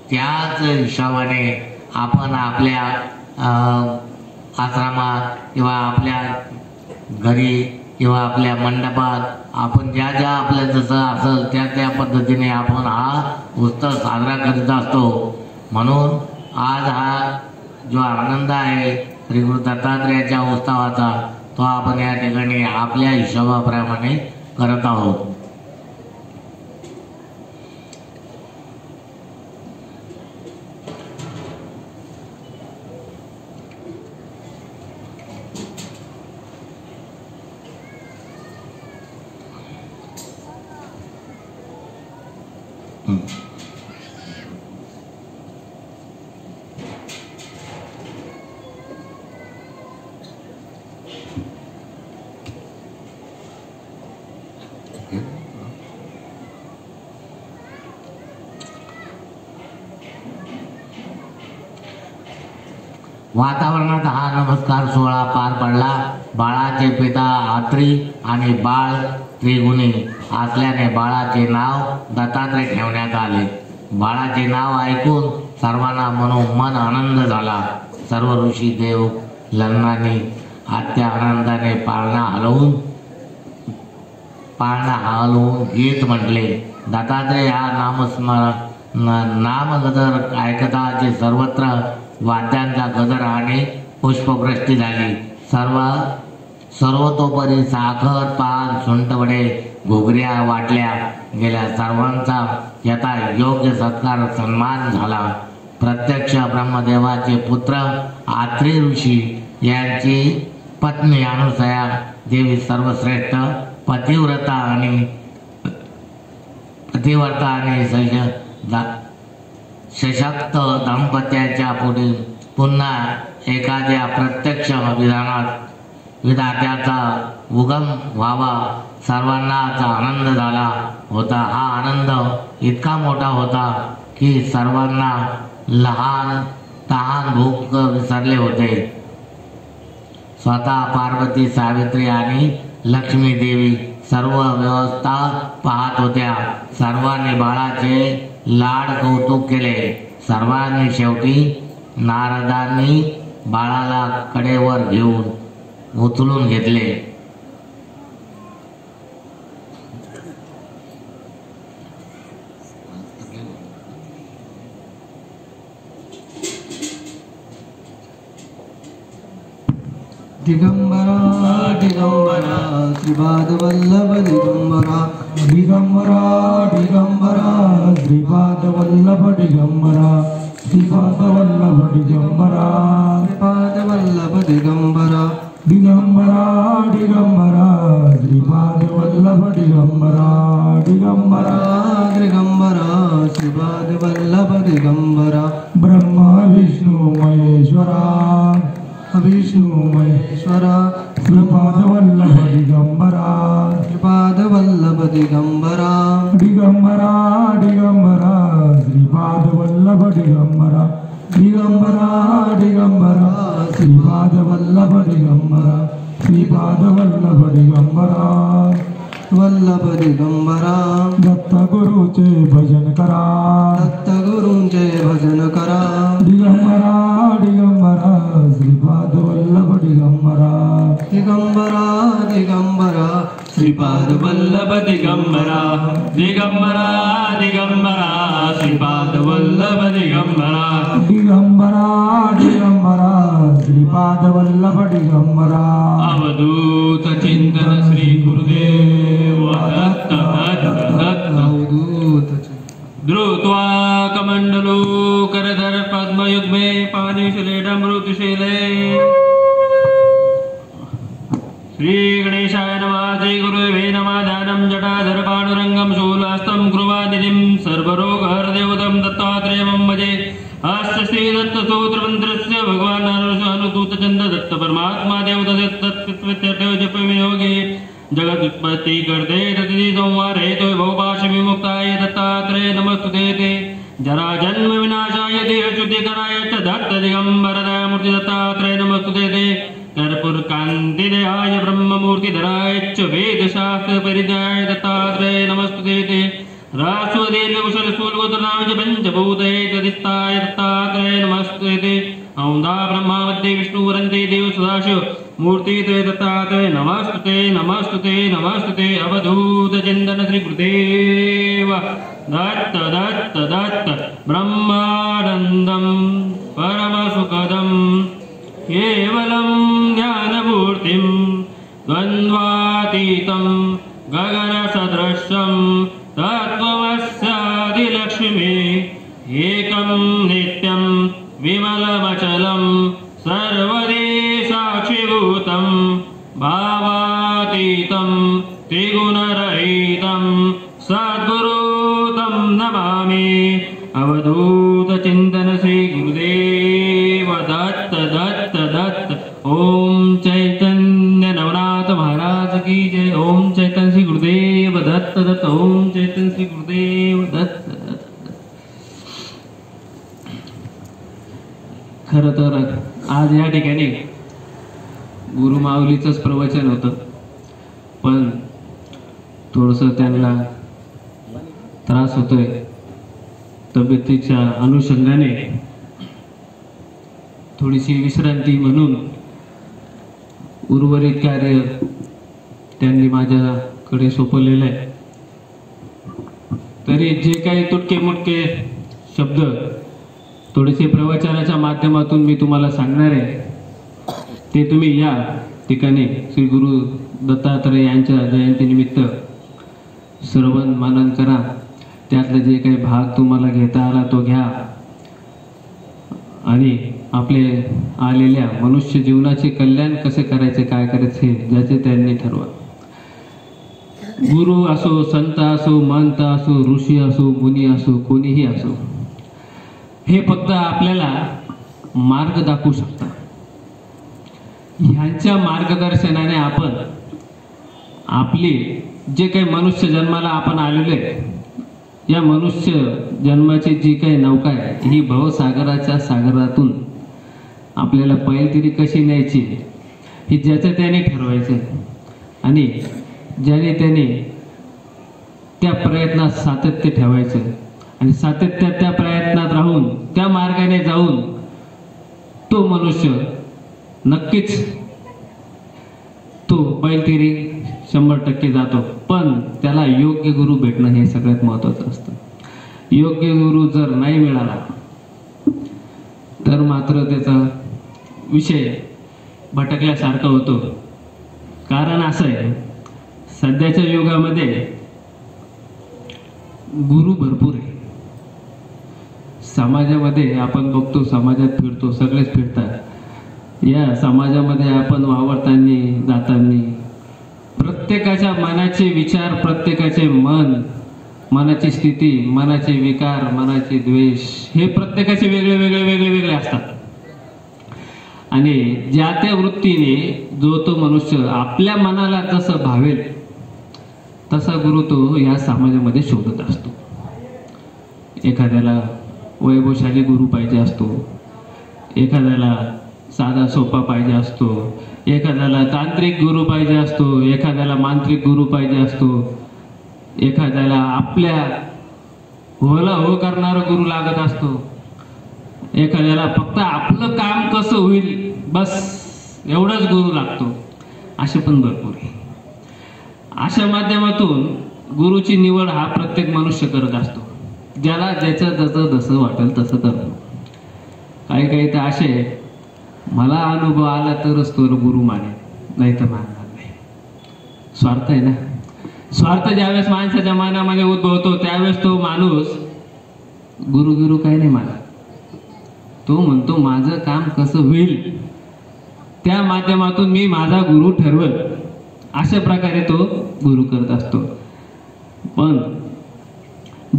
त्याच हिशोबाने आपण आपल्या आश्रमात किंवा आपल्या घरी किंवा आपल्या मंडपात आपण ज्या आपल्या जसं असेल त्या पद्धतीने आपण हा उत्सव साजरा करीत असतो. म्हणून आज हा जो आनंद आहे श्री गुरु दत्तात्रेयाच्या उत्सवाचा, तो आपण या ठिकाणी आपल्या हिशोबाप्रमाणे करत आहोत. वातावरणात हा नमस्कार सोहळा पार पडला. बाळाचे पिता आत्री आणि बाळ त्रिगुणी असल्याने बाळाचे नाव दत्तात्रय ठेवण्यात आले. बाळाचे नाव ऐकून सर्वांना मनोमन आनंद झाला. सर्व ऋषी देव लग्नाने आत्या आनंदाने पाळणा हलवून गीत म्हटले. दत्तात्रय हा नाम गजर ऐकताचे सर्वत्र वाद्यांचा गजर आणि पुष्पवृष्टी झाली. सर्वतोपरी साखर पान सुंठवडे घुगऱ्या वाटल्या गेल्या. सर्वांचा यथा योग्य सत्कार सन्मान झाला. प्रत्यक्ष ब्रह्मदेवाचे पुत्र आत्री ऋषी यांची पत्नी अनुसया देवी सर्वश्रेष्ठ पतिव्रता आणि सशक्त दाम्पत्याच्या पुढे पुन्हा एखाद्या प्रत्यक्ष विधात्याचा उगम व्हावा सर्वांनाच आनंद झाला होता. हा आनंद इतका मोठा होता की सर्वांना लहान तहान भूक विसरले होते. स्वतः पार्वती, सावित्री आणि लक्ष्मी देवी सर्व व्यवस्था पाहत होत्या. सर्वांनी बाळाचे लाड कौतुक केले. सर्वांनी शेवटी नारदांनी बाळाला कडेवर घेऊन उचलून घेतले. दिगंबरा दिगंबरा श्रीपाद वल्लभ दिगंबरा दिगंबरा दिगंबरा श्रीपाद वल्लभ दिगंबरा श्रीपाद वल्लभ दिगंबरा श्रीपाद वल्लभ दिगंबरा दिगंबरा दिगंबरा श्रीपाद वल्लभ दिगंबरा दिगंबरा दिगंबरा श्रीपाद वल्लभ दिगंबरा ब्रह्मा विष्णु महेश्वरा विष्णु महेश्वरा श्रीपाद वल्लभ दिगंबरा श्रीपाद वल्लभ दिगंबरा दिगंबरा दिगंबरा श्रीपाद वल्लभ दिगंबरा दिगंबरा दिगंबरा श्रीपाद वल्लभ दिगंबरा श्रीपाद वल्लभ दिगंबरा वल्लभ दिगंबरा. दत्त गुरुचे भजन करा, दत्त गुरुंचे भजन करा. दिगंबरा दिगंबरा श्रीपाद वल्लभ दिगंबरा दिगंबरा दिगंबरा श्रीपाद वल्लभ दिगंबरा दिगंबरा दिगंबरा श्रीपाद वल्लभ दिगंबरा दिगंबरा दिगंबरा श्रीपाद वल्लभ दिगंबरा. अवधूत चिंतन श्री गुरुदेव दत्त दत्त दत्त. अवधूत धृत्वा कमंडलो करधर पद्मयुग्मे पानिशले डमृतशीले श्री गणेशाय नमः। श्री गुरुवे नमः। ध्यानं जटाधर पांडुरंगं शूलहस्तं कृपानिधिं सर्वरोगहरदेवतं दत्तात्रेयं भजे। अस्य श्री दत्त सूत्र मंत्रस्य भगवान अनुसूत चंद दत्त परमात्मा देवदत्त तत्त्वत्य जप वियोगे जगत उत्पत्ति करते तति संहार हेतु भवपाश विमुक्ताय दत्तात्रेय नमस्तुते ते। जरा जन्म विनाशाय देह शुद्धिकराय च दत्त दिगंबरदाय मूर्ति दत्तात्रेय नमस्तुते ते। कर्पूर कांति देहाय ब्रह्म मूर्तिधराय च वेद शास्त्र परिजाय दत्तात्रेय नमस्तुते ते। रास्व दीर्घ कुशल स्थूल गोत्रनाम च पंचभूते तदित्ताय दत्तात्रेय नमस्ते ते। औंधा ब्रह्मा मध्ये विष्णु वरन्ते देव सदाशिव मूर्ति ते दत्तात्रेय नमस्ते नमस्ते नमस्ते। अवधूत चिंतन श्री गुरुदेव दत्त दत्त दत्त ब्रह्मानंदं परम सुखदं केवलं ज्ञानमूर्तिं द्वन्द्वातीतं गगनसदृशं तत्त्वमस्यादिलक्ष्मी एकं नित्यं विमलमचलं सर्वदेशाक्षिभूतं भावातीतं त्रिगुणरहितं सद्गुरुं नमामि। अवधूत चिंतन श्री गुरुदेव दत्त दत्त दत्त। ओम चैतन्य नवनाथ महाराज की जय। ओम चैतन्य श्री गुरुदेव दत्त दत्त। ओम चैतन्य श्री गुरुदेव दत्त दत्त। खरं तर आज या ठिकाणी गुरुमाऊलीचंच प्रवचन होतं, पण थोडंसं त्यांना त्रास होतोय तब्येतीच्या अनुषंगाने, थोडीशी विश्रांती म्हणून उर्वरित कार्य त्यांनी माझ्याकडे सोपवलेलं आहे। तरी जे काही तुटके मुटके शब्द थोडेसे प्रवचनाच्या माध्यमातून मी तुम्हाला सांगणार आहे, ते तुम्ही या ठिकाणी श्री गुरु दत्तात्रेय यांच्या जयंतीनिमित्त श्रवण मनन करा। त्यातले जे काही भाग तुम्हाला घेता आला तो घ्या आणि आपले आलेल्या मनुष्य जीवनाचे कल्याण कसे करायचे, काय करायचे, ज्याचे त्यांनी ठरवा। गुरु असो, संत असो, महंत असो, ऋषी असो, मुनी असो, कोणीही असो, हे फक्त आपल्याला मार्ग दाखवू शकतात। ह्यांच्या मार्गदर्शनाने आपण आपली जे काही मनुष्य जन्माला आपण आलेले, या मनुष्य जन्माची जी काही नौका आहे, ही भवसागराच्या सागरातून आपल्याला पैलगिरी कशी न्यायची ही ज्याचं त्याने ठरवायचं आणि ज्याने त्याने त्या प्रयत्नात सातत्य ठेवायचं आणि सातत्यात त्या प्रयत्नात राहून त्या मार्गाने जाऊन तो मनुष्य नक्कीच तो बैलगिरी 100% जातो। पण त्याला योग्य गुरु भेटणं हे सगळ्यात महत्त्वाचं असतं। योग्य गुरु जर नाही मिळाला तर मात्र त्याचा विषय भटकल्यासारखा होतो। कारण असं आहे, सध्याच्या युगामध्ये गुरु भरपूर आहे। समाजामध्ये आपण बघतो, समाजात फिरतो, सगळेच फिरतात। या समाजामध्ये आपण वावरताना जाताना प्रत्येकाच्या मनाचे विचार, प्रत्येकाचे मन, मनाची स्थिती, मनाचे विकार, मनाचे द्वेष हे प्रत्येकाचे वेगळे वेगळे वेगळे वेगळे असतात आणि ज्या त्या वृत्तीने जो तो मनुष्य आपल्या मनाला जसं भावेल तसा गुरु तो या समाजामध्ये शोधत असतो। एखाद्याला वैभवशाली गुरु पाहिजे असतो, एखाद्याला साधा सोपा पाहिजे असतो, एखाद्याला तांत्रिक गुरु पाहिजे असतो, एखाद्याला मांत्रिक गुरु पाहिजे असतो, एखाद्याला आपल्या होला हो करणारा गुरु लागत असतो, एखाद्याला फक्त आपलं काम कसं होईल बस एवढाच गुरु लागतो। असे पण भरपूर आहे। अशा माध्यमातून गुरुची निवड हा प्रत्येक मनुष्य करत असतो, ज्याला ज्याचं जसं जसं वाटेल तसं करतो। काही काही तर असे मला अनुभव आला तरच तो गुरु मानेल, नाही तर मानणार नाही। स्वार्थ आहे ना, स्वार्थ ज्यावेळेस माणसाच्या मनामध्ये उद्भवतो त्यावेळेस तो माणूस गुरु गुरु काही नाही मानत। तो म्हणतो माझं काम कसं होईल त्या माध्यमातून मी माझा गुरु ठरवल। अशा प्रकारे तो गुरु करत असतो. पण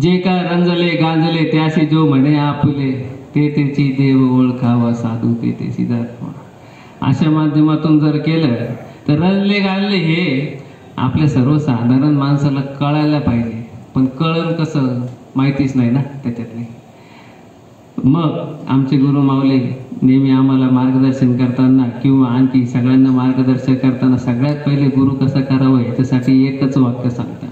जे का रंजले गांजले त्याशी जो म्हणे आपुले, ते त्याची देव ओळखावा साधू ते त्याची दाखवा. अशा माध्यमातून जर केलं तर रंजले गांजले हे आपल्या सर्वसाधारण माणसाला कळायला पाहिजे. पण कळण कसं माहितीच नाही ना त्याच्यातले. मग आमचे गुरु माऊली नेहमी आम्हाला मार्गदर्शन करताना किंवा आणखी सगळ्यांना मार्गदर्शन करताना सगळ्यात पहिले गुरु कसा करावं याच्यासाठी एकच वाक्य सांगता.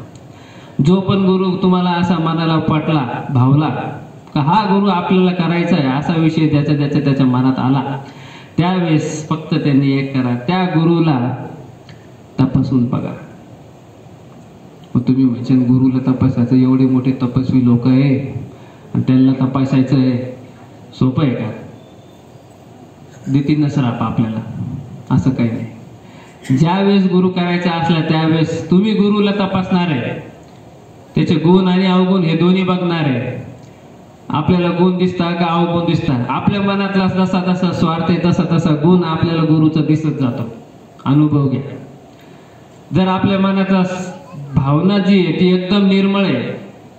जो पण गुरु तुम्हाला असा मनाला पटला भावला का हा गुरु आपल्याला करायचा आहे, असा विषय त्याच्या मनात आला, त्यावेळेस फक्त त्यांनी एक करा, त्या गुरुला तपासून बघा. मग तुम्ही म्हणजे गुरुला तपासायचं, एवढे मोठे तपस्वी लोक आहे आणि त्यांना तपासायचं आहे, सोपं आहे का? देतील ना श्राप आपल्याला, असं काही नाही. ज्यावेळेस गुरु करायचा असला त्यावेळेस तुम्ही गुरुला तपासणार आहे, त्याचे गुण आणि अवगुण हे दोन्ही बघणार आहे. आपल्याला गुण दिसतात का अवगुण दिसतात? आपल्या मनातला जसा तसा स्वार्थ आहे तसा तसा गुण आपल्याला गुरुचा दिसत जातो. अनुभव घ्या. जर आपल्या मनातला भावना जी आहे ती एकदम निर्मळ आहे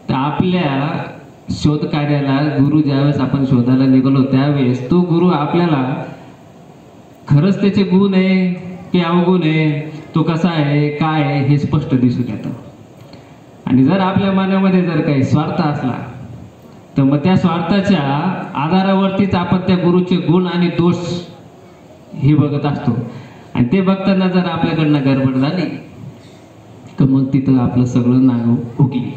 तर आपल्या शोध कार्याला गुरु ज्यावेळेस आपण शोधायला निघालो त्यावेळेस तो गुरु आपल्याला खरंच त्याचे गुण आहे की अवगुण आहे, तो कसा आहे काय आहे हे स्पष्ट दिसून येतं. आणि जर आपल्या मनामध्ये जर काही स्वार्थ असला तर मग त्या स्वार्थाच्या आधारावरतीच आपण त्या गुरुचे गुण आणि दोष हे बघत असतो. आणि ते बघताना जर आपल्याकडनं गडबड झाली तर मग तिथं आपलं सगळं नाव उगली.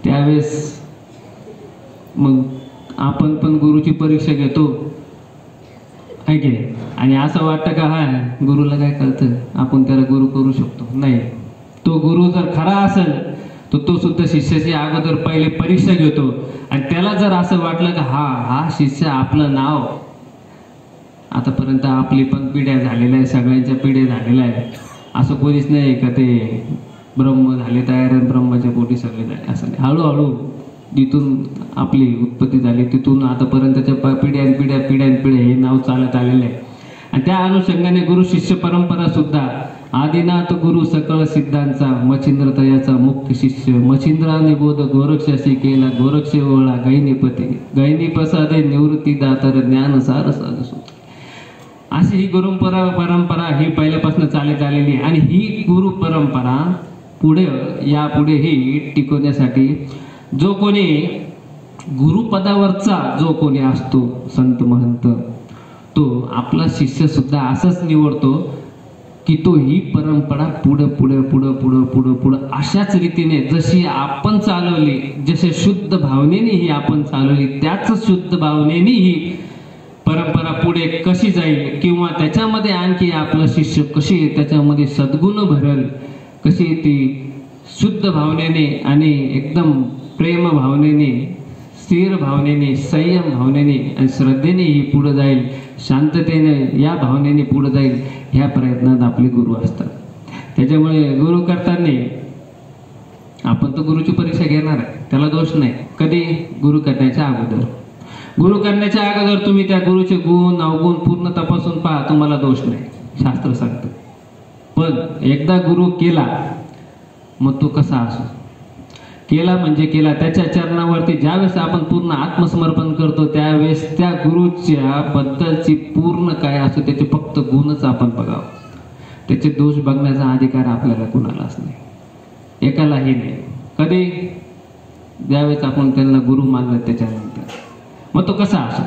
त्यावेळेस मग आपण पण गुरुची परीक्षा घेतो आहे की नाही. आणि असं वाटतं का हा गुरुला काय कळतं, आपण त्याला गुरु करू शकतो. नाही, तो गुरु जर खरा असेल तर तो सुद्धा शिष्याची अगोदर पहिले परीक्षा घेतो. आणि त्याला जर असं वाटलं का हा शिष्य आपलं नाव, आतापर्यंत आपली पण पिढ्या झालेल्या आहे, सगळ्यांच्या पिढ्या झालेल्या आहे, असं कोणीच नाही का ते ब्रह्म झाले तयार ब्रह्माच्या पोटी सगळे झाले, असं नाही. हळूहळू जिथून आपली उत्पत्ती झाली तिथून आतापर्यंतच्या पिढ्या हे नाव चालत आलेलं आहे. आणि त्या अनुषंगाने गुरु शिष्य परंपरा सुद्धा आदिनाथ गुरु सकळ सिद्धांचा मच्छिंद्र तयाचा मुख्य शिष्य मच्छिंद्राने बोध गोरक्षाशी केला गोरक्ष ओळा गैनी प्रसादे निवृत्ती दातर ज्ञान सार साधसू. अशी ही गुरु परंपरा ही पहिल्यापासून चालत आलेली आहे. आणि ही गुरु परंपरा यापुढेही टिकवण्यासाठी जो कोणी गुरुपदावरचा जो कोणी असतो संत महंत तो आपला शिष्य सुद्धा असंच निवडतो की तो ही परंपरा पुढं अशाच रीतीने जशी आपण चालवली, जसे शुद्ध भावनेने ही आपण चालवली त्याच शुद्ध भावनेने ही परंपरा पुढे कशी जाईल किंवा त्याच्यामध्ये आणखी आपलं शिष्य कशी त्याच्यामध्ये सद्गुण भरेल, कशी ती शुद्ध भावनेने आणि एकदम प्रेम भावनेने, स्थिर भावनेने, संयम भावनेने आणि श्रद्धेने ही पुढे जाईल, शांततेने या भावनेने पुढे जाईल, ह्या प्रयत्नात आपले गुरु असतात. त्याच्यामुळे गुरु करताना आपण तर गुरुची परीक्षा घेणार आहे, त्याला दोष नाही. कधी? गुरु करण्याच्या अगोदर. गुरु करण्याच्या अगोदर तुम्ही त्या गुरुचे गुण अवगुण पूर्ण तपासून पहा, तुम्हाला दोष नाही, शास्त्र सांगतं. पण एकदा गुरु केला मग तो कसा असो, केला म्हणजे केला, त्याच्या चरणावरती ज्यावेळेस आपण पूर्ण आत्मसमर्पण करतो त्यावेळेस त्या गुरुच्या बद्दलची पूर्ण काय असो त्याचे फक्त गुणच आपण बघावं. त्याचे दोष बघण्याचा अधिकार आपल्याला कुणालाच नाही, एकालाही नाही. कधी? ज्यावेळेस आपण त्यांना गुरु मानलं त्याच्यानंतर. मग तो कसा असो,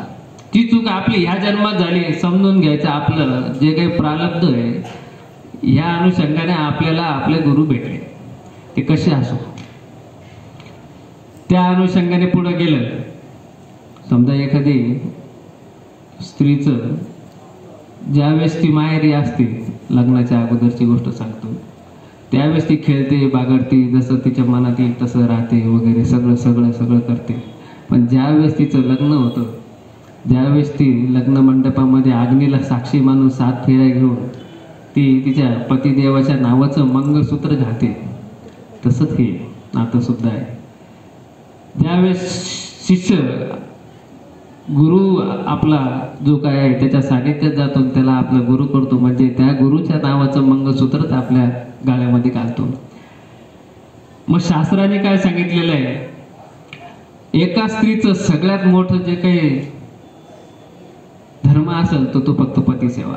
ती चूक आपली ह्या जन्मात झाली समजून घ्यायचं. आपलं जे काही प्रारब्ध आहे ह्या अनुषंगाने आपल्याला आपले गुरु भेटले, ते कसे असो त्या अनुषंगाने पुढे गेलं. समजा एखादी स्त्रीचं ज्यावेळेस ती माहेरी असते, लग्नाच्या अगोदरची गोष्ट सांगतो, त्यावेळेस ती खेळते बागडते, जसं तिच्या मनात येईल तसं राहते वगैरे, सगळं करते. पण ज्यावेळेस तिचं लग्न होतं, ज्यावेळेस ती लग्न मंडपामध्ये अग्नीला साक्षी मानून 7 फेऱ्या घेऊन ती तिच्या पतिदेवाच्या नावाचं मंगळसूत्र घालते, तसंच हे नातं सुद्धा आहे. ज्यावेळेस शिष्य गुरु आपला जो काय आहे त्याच्या सानिध्यात जातो, त्याला आपला गुरु करतो, म्हणजे त्या गुरुच्या नावाचं मंगळसूत्रच आपल्या गाळ्यामध्ये घालतो. मग शास्त्राने काय सांगितलेलं आहे, एका स्त्रीचं सगळ्यात मोठं जे काही धर्म असेल तो फक्त पतिसेवा,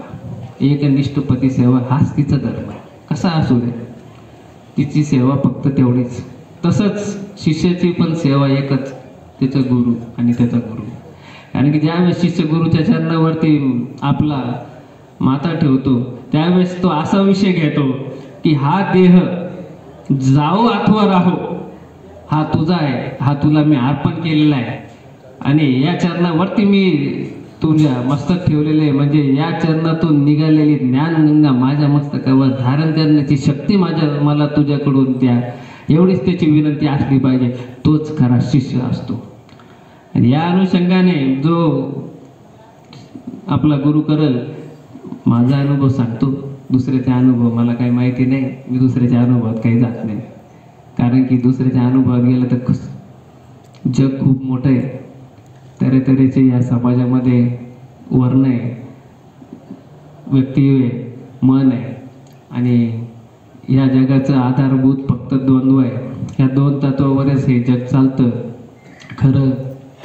एकनिष्ठ पतिसेवा हाच तिचा धर्म आहे. कसा असू दे तिची सेवा फक्त तेवढीच. तसंच शिष्याची पण सेवा एकच, त्याचा गुरु आणि त्याचा गुरु. कारण की ज्यावेळेस शिष्य गुरुच्या चरणावरती आपला माथा ठेवतो त्यावेळेस तो असा विषय घेतो की हा देह जाओ अथवा राहो, हा तुझा आहे, हा तुला मी अर्पण केलेला आहे आणि या चरणावरती मी तुझ्या मस्तक ठेवलेले आहे, म्हणजे या चरणातून निघालेली ज्ञानगंगा माझ्या मस्तकावर धारण करण्याची शक्ती मला तुझ्याकडून द्या, एवढीच त्याची विनंती असली पाहिजे. तोच खरा शिष्य असतो. आणि या अनुषंगाने जो आपला गुरु करेल, माझा अनुभव सांगतो, दुसऱ्याचा अनुभव मला काही माहिती नाही, मी दुसऱ्याच्या अनुभवात काही जात नाही. कारण की दुसऱ्याच्या अनुभवात गेलं तर जग खूप मोठं आहे, तऱ्हेतऱ्हेचे या समाजामध्ये वर्ण आहे, व्यक्ती आहे, मन आहे आणि या जगाचं आधारभूत फक्त द्वंद्व आहे. ह्या दोन तत्वावरच हे जग चालतं. खरं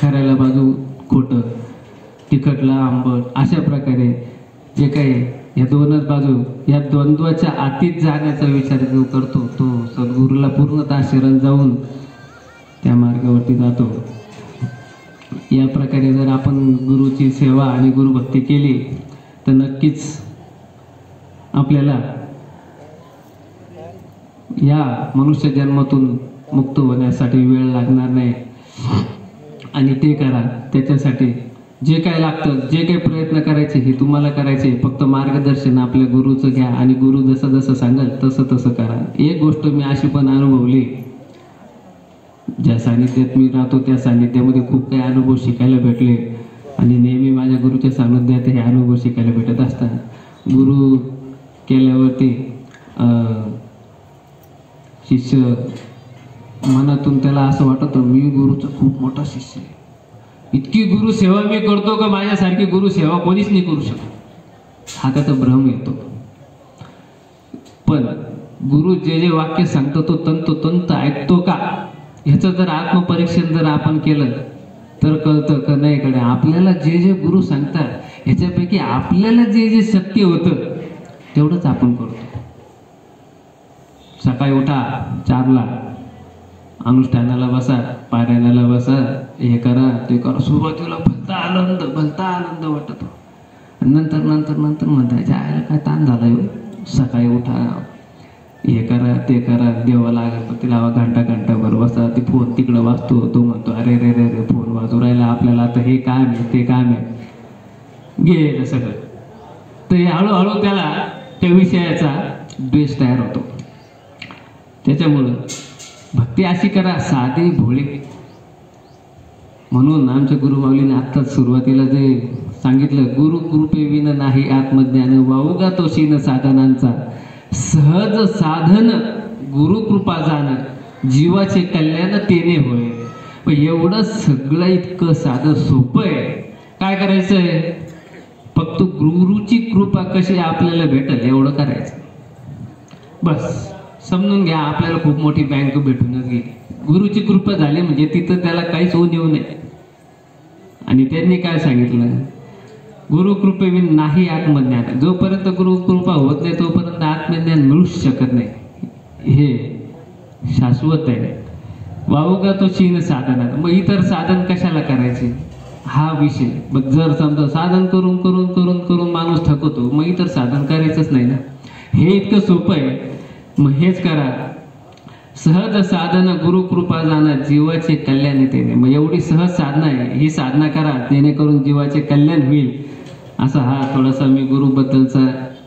खऱ्याला बाजू, खोटं तिखटला आंबट, अशा प्रकारे जे काही या दोनच बाजू, या द्वंद्वाच्या आतीत जाण्याचा विचार जो करतो तो सद्गुरूला पूर्णतः शरण जाऊन त्या मार्गावरती जातो. या प्रकारे जर आपण गुरुची सेवा आणि गुरुभक्ती केली तर नक्कीच आपल्याला या मनुष्य जन्मातून मुक्त होण्यासाठी वेळ लागणार नाही. आणि ते करा, त्याच्यासाठी जे काय लागतं, जे काही प्रयत्न करायचे हे तुम्हाला करायचे, फक्त मार्गदर्शन आपल्या गुरुचं घ्या आणि गुरु जसं जसं सांगाल तसं तसं करा. एक गोष्ट मी अशी पण अनुभवली, ज्या सानिध्यात मी राहतो त्या सानिध्यामध्ये खूप काही अनुभव शिकायला भेटले आणि नेहमी माझ्या गुरुच्या सानिध्यात हे अनुभव शिकायला भेटत असतात. गुरु केल्यावरती शिष्य मनातून त्याला असं वाटतं मी गुरुचा खूप मोठा शिष्य आहे, इतकी गुरु सेवा मी करतो का माझ्यासारखी गुरु सेवा कोणीच नाही करू शकत, हा त्याचा भ्रम येतो. पण गुरु जे जे वाक्य सांगतो तो तंतोतंत ऐकतो का, ह्याचं जर आत्मपरीक्षण जर आपण केलं तर कळतं का नाही कडे आपल्याला जे जे गुरु सांगतात ह्याच्यापैकी आपल्याला जे जे शक्य होतं तेवढंच आपण करतो. सकाळी उठा 4ला, अनुष्ठानाला बसा, पारायणाला बसा, हे करा ते करा. सुरुवातीला भलता आनंद वाटतो, नंतर नंतर नंतर म्हणता जायला काय ताण झाला येऊ. सकाळी उठा, हे करा ते करा, देवाला अगरबत्ती लावा, घंटाभर बसा, ते फोन तिकडं वाजतो, तो म्हणतो अरे रे रे रे फोन वाजू राहिला, आपल्याला आता हे काम आहे ते काम आहे, गेलं सगळं. तर हळूहळू त्याला त्या विषयाचा द्वेष तयार होतो. त्याच्यामुळं भक्ती अशी करा साधी भोळी. म्हणून आमच्या गुरुमाऊलीने आत्ताच सुरुवातीला जे सांगितलं, गुरु कृपे विन नाही आत्मज्ञान, वाऊगा तो शीन साधनांचा, सहज साधन गुरु कृपा जाण, जीवाचे कल्याण तेने होय. पण एवढं सगळं इतकं साधं सोपं आहे. काय करायचंय, फक्त गुरुची कृपा कशी आपल्याला भेटेल एवढं करायचं बस. समजून घ्या, आपल्याला खूप मोठी बँक भेटूनच गेली. गुरुची कृपा झाली म्हणजे तिथं त्याला काहीच होऊन येऊ नये. आणि त्यांनी काय सांगितलं, गुरु कृपेविन नाही आत्मज्ञान. जोपर्यंत गुरु कृपा होत नाही तोपर्यंत आत्मज्ञान मिळूच शकत नाही, हे शाश्वत आहे. वावगा तो शीन साधना. मग इतर साधन कशाला करायचे हा विषय. मग जर समजा साधन करून करून करून करून माणूस थकतो, मग इतर साधन करायचंच नाही ना. हे इतकं सोपं आहे, मग हेच करा. सहज साधन गुरु कृपा जाणं, जीवाचे कल्याण येते. मग एवढी सहज साधना आहे, ही साधना करा जेणेकरून जीवाचे कल्याण होईल. असा हा थोडासा मी गुरुबद्दलचा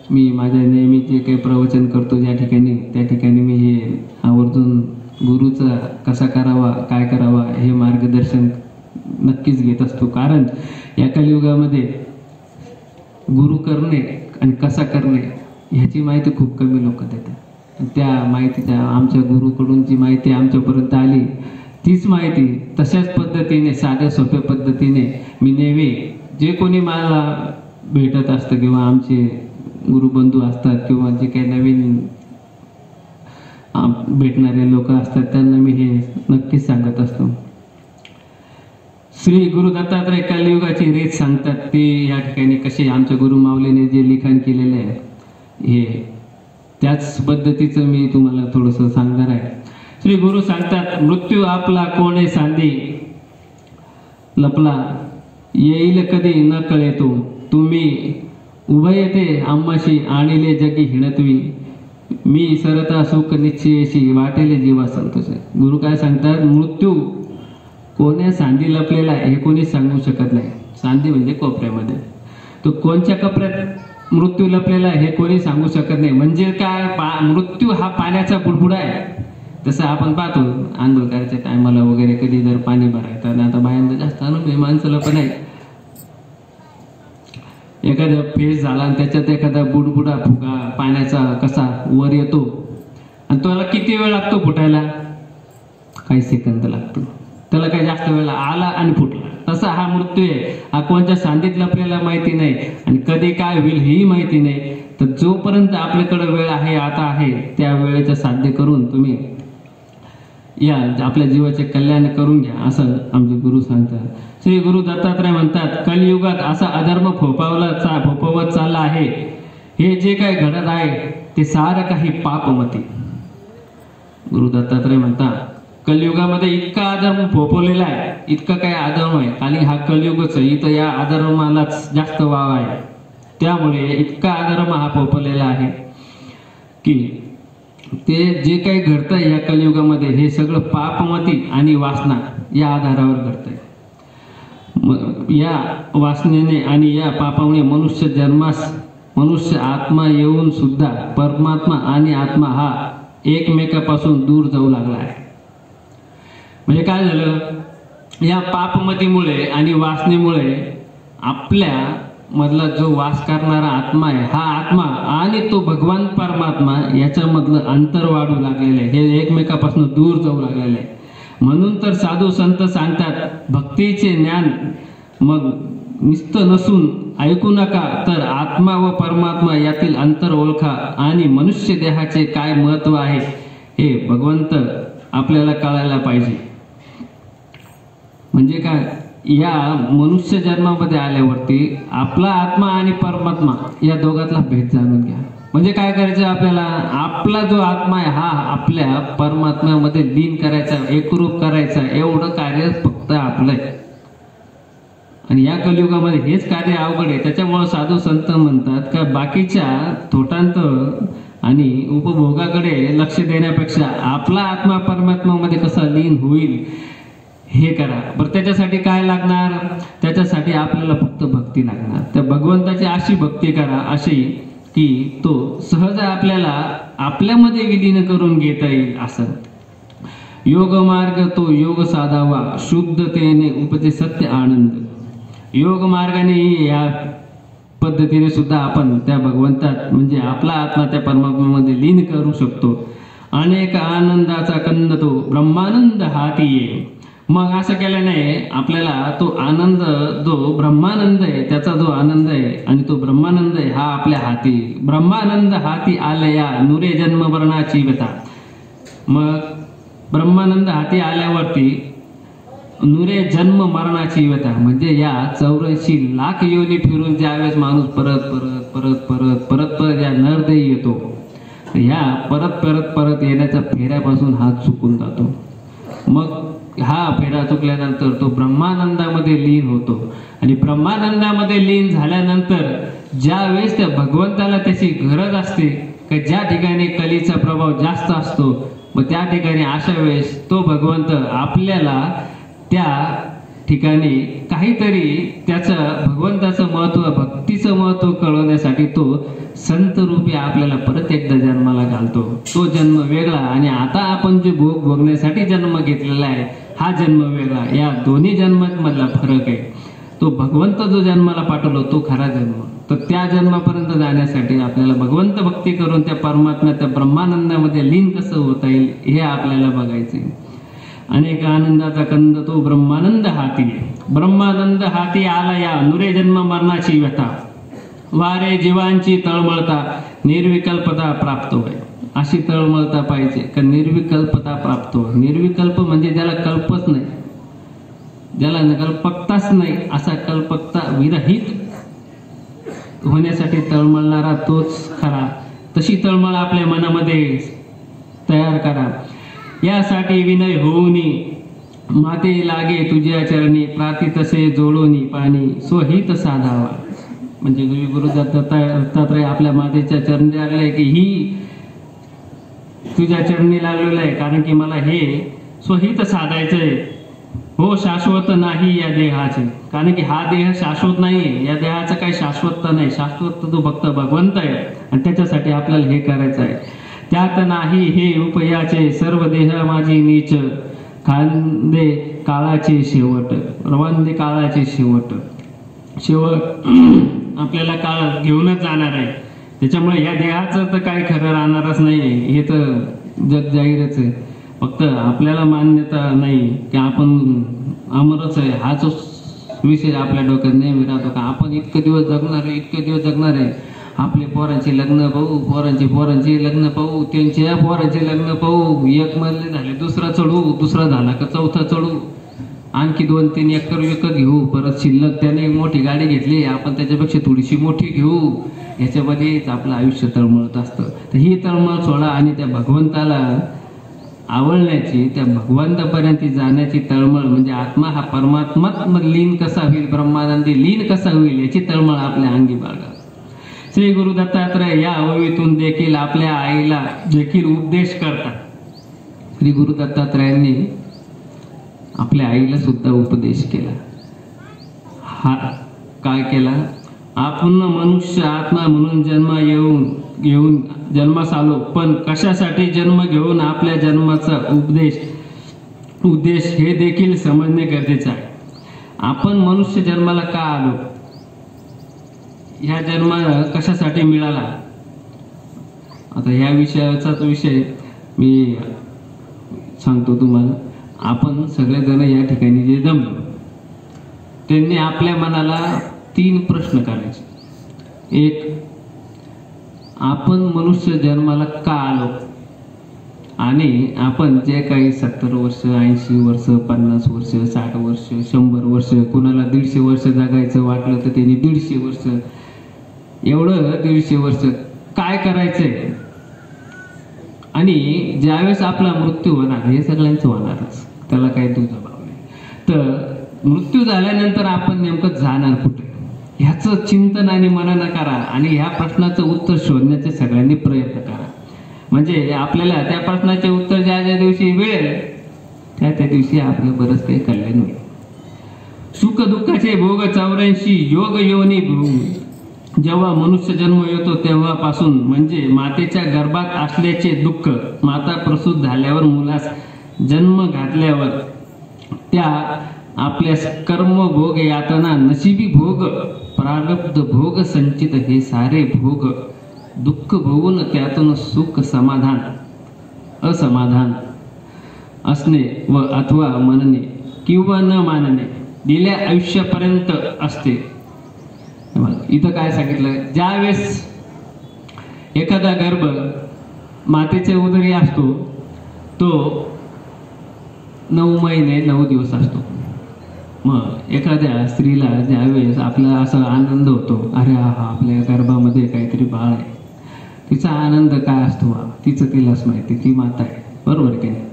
मी माझ्या नेहमी जे काही प्रवचन करतो त्या ठिकाणी मी हे आवर्जून गुरुचा कसा करावा काय करावा हे मार्गदर्शन नक्कीच घेत असतो. कारण या कलियुगामध्ये गुरु करणे आणि कसा करणे ह्याची माहिती खूप कमी लोक देतात. त्या माहितीच्या आमच्या गुरुकडून जी माहिती आमच्यापर्यंत आली तीच माहिती तशाच पद्धतीने साध्या सोप्या पद्धतीने मी नेहमी जे कोणी मला भेटत असतं किंवा आमचे गुरुबंधू असतात किंवा जे काही नवीन भेटणारे लोक असतात त्यांना मी हे नक्कीच सांगत असतो. श्री गुरु दत्तात्रय कलियुगाची रीत सांगतात ते या ठिकाणी कसे आमच्या गुरु माऊलीने जे लिखाण केलेलं आहे हे त्याच पद्धतीचं मी तुम्हाला थोडंसं सांगणार आहे. श्री गुरु सांगतात, मृत्यू आपला कोणे सांधी लपला, येईल कधी न कळे तो, तुम्ही उभयते आम्हाशी आणिले जगी हिणतवी, मी सरता सुख निश्चयशी वाटेले जीवा संतोष. गुरु काय सांगतात, मृत्यू कोण्या सांधी लपलेला आहे हे कोणीच सांगू शकत नाही. सांधी म्हणजे कोपऱ्यामध्ये, तो कोणत्या कोपऱ्यात मृत्यू लपलेला आहे हे कोणी सांगू शकत नाही. म्हणजे काय, मृत्यू हा पाण्याचा बुडबुडा आहे. तसं आपण पाहतो आंघोळ करायच्या टायमाला वगैरे कधी जर पाणी भरायचं, आता बाहेर जास्त अनुभव माणसाला पण आहे, एखादा फेस झाला आणि त्याच्यात एखादा बुडबुडा फुगा पाण्याचा कसा वर येतो आणि त्याला किती वेळ लागतो फुटायला, काही सेकंद लागतो. त्याला काही जास्त वेळ आला आणि फुटला. तसा हा मृत्यू आहे. हा कोणत्या सांधीत लपलेला माहिती नाही आणि कधी काय होईल ही माहिती नाही. तर जोपर्यंत आपल्याकडे वेळ आहे, आता आहे, त्या वेळेचं साध्य करून तुम्ही या आपल्या जीवाचे कल्याण करून घ्या असं आमचे गुरु सांगतात. श्री गुरु दत्तात्रय म्हणतात, कलियुगात असा अधर्म फोफावत चालला आहे. हे जे काही घडत आहे ते सारं काही पापमती. गुरु दत्तात्रय म्हणतात, कलियुगामध्ये इतका अधर्म फोफवलेला आहे, इतका काही अधर्म आहे, आणि हा कलियुगच इथं या अधर्मालाच जास्त वाव आहे. त्यामुळे इतका अधर्म हा फोफवलेला आहे की ते जे काही घडतंय या कलियुगामध्ये हे सगळं पापमती आणि वासना या आधारावर घडतंय. या वासनेने आणि या पापामुळे मनुष्य आत्मा येऊन सुद्धा परमात्मा आणि आत्मा हा एकमेकापासून दूर जाऊ लागला आहे. म्हणजे काय झालं, या पापमतीमुळे आणि वासनेमुळे आपल्या मधला जो वास करणारा आत्मा आहे, हा आत्मा आणि तो भगवान परमात्मा याच्यामधलं अंतर वाढू लागलेलं आहे. हे एकमेकापासून दूर जाऊ लागलेलं आहे. म्हणून तर साधू संत सांगतात, भक्तीचे ज्ञान मग नुसतं नसून ऐकू नका, तर आत्मा व परमात्मा यातील अंतर ओळखा आणि मनुष्य देहाचे काय महत्व आहे हे भगवंत आपल्याला कळायला पाहिजे. म्हणजे काय, या मनुष्य जन्मामध्ये आल्यावरती आपला आत्मा आणि परमात्मा या दोघातला भेद जाणून घ्या. म्हणजे काय करायचं, आपल्याला आपला जो आत्मा आहे हा आपल्या परमात्म्यामध्ये लीन करायचा, एकरूप करायचा, एवढं कार्य फक्त आपलं आहे. आणि या कलियुगामध्ये हेच कार्य अवघड आहे. त्याच्यामुळे साधू संत म्हणतात का बाकीच्या थोटांत आणि उपभोगाकडे लक्ष देण्यापेक्षा आपला आत्मा परमात्म्यामध्ये कसा लीन होईल हे करा. बरं, त्याच्यासाठी काय लागणार, त्याच्यासाठी आपल्याला फक्त भक्ती लागणार. त्या भगवंताची अशी भक्ती करा अशी की तो सहज आपल्याला आपल्यामध्ये विलीन करून घेता येईल. असं योग मार्ग तो योग साधावा, शुद्धतेने उपजे सत्य आनंद. योग मार्गाने या पद्धतीने सुद्धा आपण त्या भगवंतात म्हणजे आपला आत्मा त्या परमात्म्यामध्ये लीन करू शकतो. अनेक आनंदाचा कंद तो ब्रह्मानंद हाती ये. मग असं केल्याने आपल्याला तो आनंद जो ब्रह्मानंद आहे, त्याचा जो आनंद आहे आणि तो ब्रह्मानंद आहे हा आपल्या हाती. ब्रह्मानंद हाती आलया नुरे जन्म मरणाची व्यथा. मग ब्रह्मानंद हाती आल्यावरती नुरे जन्म मरणाची व्यथा म्हणजे या 84 लाख योनी फिरून ज्यावेळेस माणूस परत परत परत परत परत परत या नरदेही येतो, या परत परत परत येण्याच्या फेऱ्यापासून हात चुकून जातो. मग हा फेरा चुकल्यानंतर तो ब्रह्मानंदामध्ये लीन होतो. आणि ब्रह्मानंदामध्ये लीन झाल्यानंतर ज्या वेळेस त्या भगवंताला त्याची गरज असते की ज्या ठिकाणी कलीचा प्रभाव जास्त असतो, मग त्या ठिकाणी अशा वेळेस तो भगवंत आपल्याला त्या ठिकाणी काहीतरी त्याचं भगवंताचं महत्व, भक्तीचं महत्व कळवण्यासाठी तो संत रूपी आपल्याला परत एकदा जन्माला घालतो. तो जन्म वेगळा आणि आता आपण जे भोग भोगण्यासाठी जन्म घेतलेला आहे हा जन्म वेगळा. या दोन्ही जन्मांमधला फरक आहे. तो भगवंत जो जन्माला पाठवलो तो खरा जन्म. तर त्या जन्मापर्यंत जाण्यासाठी आपल्याला भगवंत भक्ती करून त्या परमात्म्या त्या ब्रह्मानंदामध्ये लीन कसं होता येईल हे आपल्याला बघायचे. अनेक आनंदाचा कंद तो ब्रह्मानंद हाती. ब्रह्मानंद हाती आला या नुरे जन्म मरणाची व्यथा, वारे जीवांची तळमळता निर्विकल्पता प्राप्त होय. अशी तळमळता पाहिजे का निर्विकल्पता प्राप्त होय. निर्विकल्प म्हणजे ज्याला कल्पच नाही, ज्याला कल्पकताच नाही, असा कल्पकता विरहित होण्यासाठी तळमळणारा तोच खरा. तशी तळमळ आपल्या मनामध्ये तयार करा. यासाठी विनय होऊनी माते लागे तुझ्या चरणी, प्राती तसे जोडोनी पाणी स्वहित साधावा. म्हणजे गुरु दत्तात्रय आपल्या मातेच्या चरणी लागले की ही तुझ्या चरणी लागलेलं आहे, कारण की मला हे स्वहित साधायचंय. हो शाश्वत नाही या देहाचे, कारण की हा देह शाश्वत नाही, या देहाचं काही शाश्वतता नाही. शाश्वत तो फक्त भगवंत आहे आणि त्याच्यासाठी आपल्याला हे करायचं आहे. त्यात नाही हे उपयाचे सर्व देह माझी नीच, खांदे काळाचे शेवट. रवांदे काळाचे शेवट. आपल्याला काळ घेऊनच जाणार आहे, त्याच्यामुळे या देहाचं तर काही खरं राहणारच नाही. हे तर जग जाहीरच आहे. फक्त आपल्याला मान्यता नाही की आपण अमरच आहे, हाच विषय आपल्या डोक्यात नेहमी राहतो का आपण इतके दिवस जगणार आहे, इतके दिवस जगणार आहे. आपले पोरांची लग्न पाहू, पोरांची लग्न पाहू, त्यांच्या पोरांचे लग्न पाहू, एक मधले झाले दुसरा चढू, दुसरा झाला का चौथा चढू, आणखी 2-3 एकर विकत घेऊ, परत शिल्लक त्याने मोठी गाडी घेतली, आपण त्याच्यापेक्षा थोडीशी मोठी घेऊ. याच्यामध्येच आपलं आयुष्य तळमळत असतं. तर ही तळमळ सोडा आणि त्या भगवंताला आवडण्याची, त्या भगवंतापर्यंत जाण्याची तळमळ, म्हणजे आत्मा हा परमात्मात लीन कसा होईल, ब्रह्मानंदी लीन कसा होईल, याची तळमळ आपल्या अंगी बाळगा. श्री गुरु दत्तात्रय या ओवीतून देखील आपल्या आईला देखील उपदेश करतात. श्री गुरु दत्तात्रयांनी आपल्या आईला सुद्धा उपदेश केला. हा काय केला? आपण मनुष्य आत्मा म्हणून घेऊन जन्मास आलो, पण कशासाठी जन्म घेऊन आपल्या जन्माचा उद्देश हे देखील समजणे गरजेचे आहे. आपण मनुष्य जन्माला का आलो, ह्या जन्म कशासाठी मिळाला, आता ह्या विषयाचाच विषय मी सांगतो तुम्हाला. आपण सगळेजण या ठिकाणी जे जमलो, त्यांनी आपल्या मनाला 3 प्रश्न करायचे. एक, आपण मनुष्य जन्माला का आलो, आणि आपण जे काही 70 वर्ष, 80 वर्ष, 50 वर्ष, 60 वर्ष, 100 वर्ष, कुणाला 150 वर्ष जगायचं वाटलं तर त्यांनी 150 वर्ष, एवढं 150 वर्ष काय करायचंय, आणि ज्यावेळेस आपला मृत्यू होणार, हे सगळ्यांचं होणारच, त्याला काही दुजाभाव नाही. तर मृत्यू झाल्यानंतर आपण नेमकं जाणार कुठे, ह्याचं चिंतन आणि मनन करा, आणि ह्या प्रश्नाचं उत्तर शोधण्याचे सगळ्यांनी प्रयत्न करा. म्हणजे आपल्याला त्या प्रश्नाचे उत्तर ज्या ज्या दिवशी मिळेल त्या दिवशी आपलं बरंच काही कल्याण होईल. सुख दुःखाचे भोग 84 योग योनी भोग. जेव्हा मनुष्य जन्म येतो तेव्हापासून, म्हणजे मातेच्या गर्भात असल्याचे दुःख, माता प्रसूत झाल्यावर, मुलास जन्म घातल्यावर, त्या आपल्या कर्म भोग, यातना, नशिबी भोग, प्रारब्ध भोग, संचित हे सारे भोग, दुःख भोगून त्यातून सुख, समाधान, असमाधान असणे व अथवा मानणे किंवा न मानणे गेल्या आयुष्यापर्यंत असते. इथं काय सांगितलं, ज्यावेळेस एखादा गर्भ मातेच्या उदरी असतो तो 9 महिने 9 दिवस असतो. मग एखाद्या स्त्रीला ज्यावेळेस आपला असा आनंद होतो, अरे हा आपल्या गर्भामध्ये काहीतरी बाळ आहे, तिचा आनंद काय असतो तिचं तिलाच माहिती, ती माता आहे, बरोबर की नाही.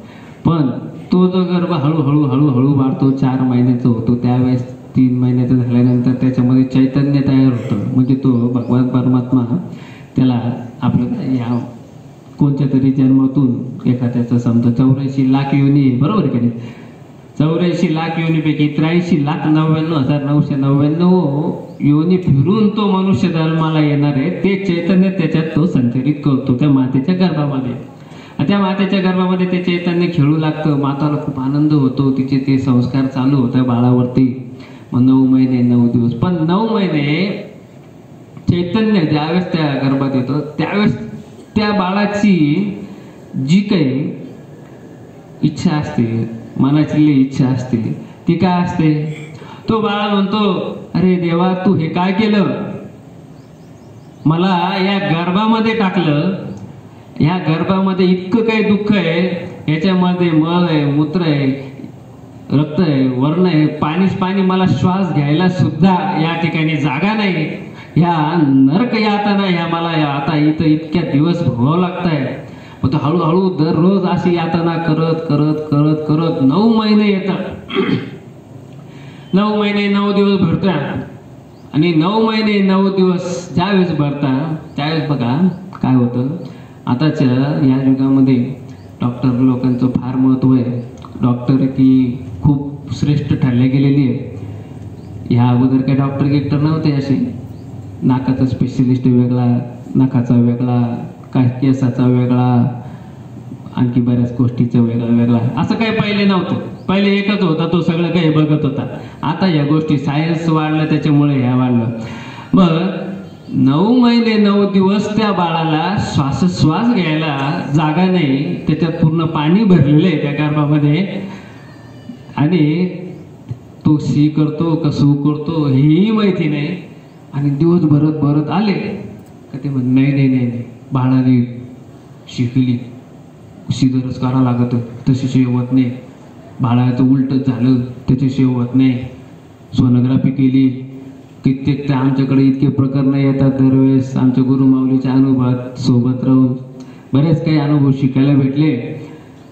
पण तो जो गर्भ हळूहळू हळूहळू वाढतो, 4 महिन्याचा होतो, त्यावेळेस 3 महिन्याचं झाल्यानंतर त्याच्यामध्ये चैतन्य तयार होतं. म्हणजे तो भगवान परमात्मा त्याला आपलं या कोणत्या तरी जन्मातून एखाद्याचं समजा 84 लाख योनी, बरोबर की नाही, 84 लाख योनीपैकी 83,99,999 योनी फिरून तो मनुष्य जन्माला येणार आहे. ते चैतन्य त्याच्यात तो संचरित करतो त्या मातेच्या गर्भामध्ये. त्या मातेच्या गर्भामध्ये ते चैतन्य खेळू लागतं, माताला खूप आनंद होतो, तिचे ते संस्कार चालू होतात बाळावरती. मग 9 महिने 9 दिवस, पण 9 महिने चैतन्य ज्यावेळेस त्या गर्भात येतं त्यावेळेस त्या बाळाची जी काही इच्छा असते मनाची इच्छा असते ती काय असते? तो बाळ म्हणतो, अरे देवा, तू हे काय केलं? मला या गर्भामध्ये टाकलं, या गर्भामध्ये इतकं काही दुःख आहे, याच्यामध्ये मळ आहे, मूत्र आहे, रक्त आहे, वर्ण आहे, पाणीच पाणी, मला श्वास घ्यायला सुद्धा या ठिकाणी जागा नाही. ह्या नरक यातना ह्या मला आता इथं इतक्या दिवस भोगावं लागतंय. मग तो हळूहळू दररोज अशी यातना करत करत करत करत 9 महिने येतात. 9 महिने 9 दिवस भरतोय आणि 9 महिने 9 दिवस ज्यावेळेस भरता त्यावेळेस बघा काय होतं. आताच्या या युगामध्ये डॉक्टर लोकांचं फार महत्त्व आहे. डॉक्टर की खूप श्रेष्ठ ठरले गेलेली आहे. ह्या अगोदर काही डॉक्टर गिक्टर नव्हते असे. नाकाचा स्पेशलिस्ट वेगळा, नखाचा वेगळा, काय केसाचा वेगळा, आणखी बऱ्याच गोष्टीचं वेगळा वेगळा, असं काही पहिले नव्हतं. पहिले एकच होता, तो सगळं काही बघत होता. आता या गोष्टी सायन्स वाढलं त्याच्यामुळे ह्या वाढलं. मग 9 महिने 9 दिवस त्या बाळाला श्वास घ्यायला जागा नाही. त्याच्यात पूर्ण पाणी भरलेलं आहे त्या गर्भामध्ये आणि तो शी करतो का सू करतो हेही माहिती नाही. आणि दिवस भरत आले का ते म्हण नाही बाळाने शिकली शिदरच करावं लागत, तशी शेवत नाही. बाळाचं उलटच झालं, त्याची शेवत नाही. सोनोग्राफी केली, कित्येक ते आमच्याकडे इतके प्रकरण येतात दरवेळेस. आमच्या गुरुमाऊलीच्या अनुभवात सोबत राहून बरेच काही अनुभव शिकायला भेटले.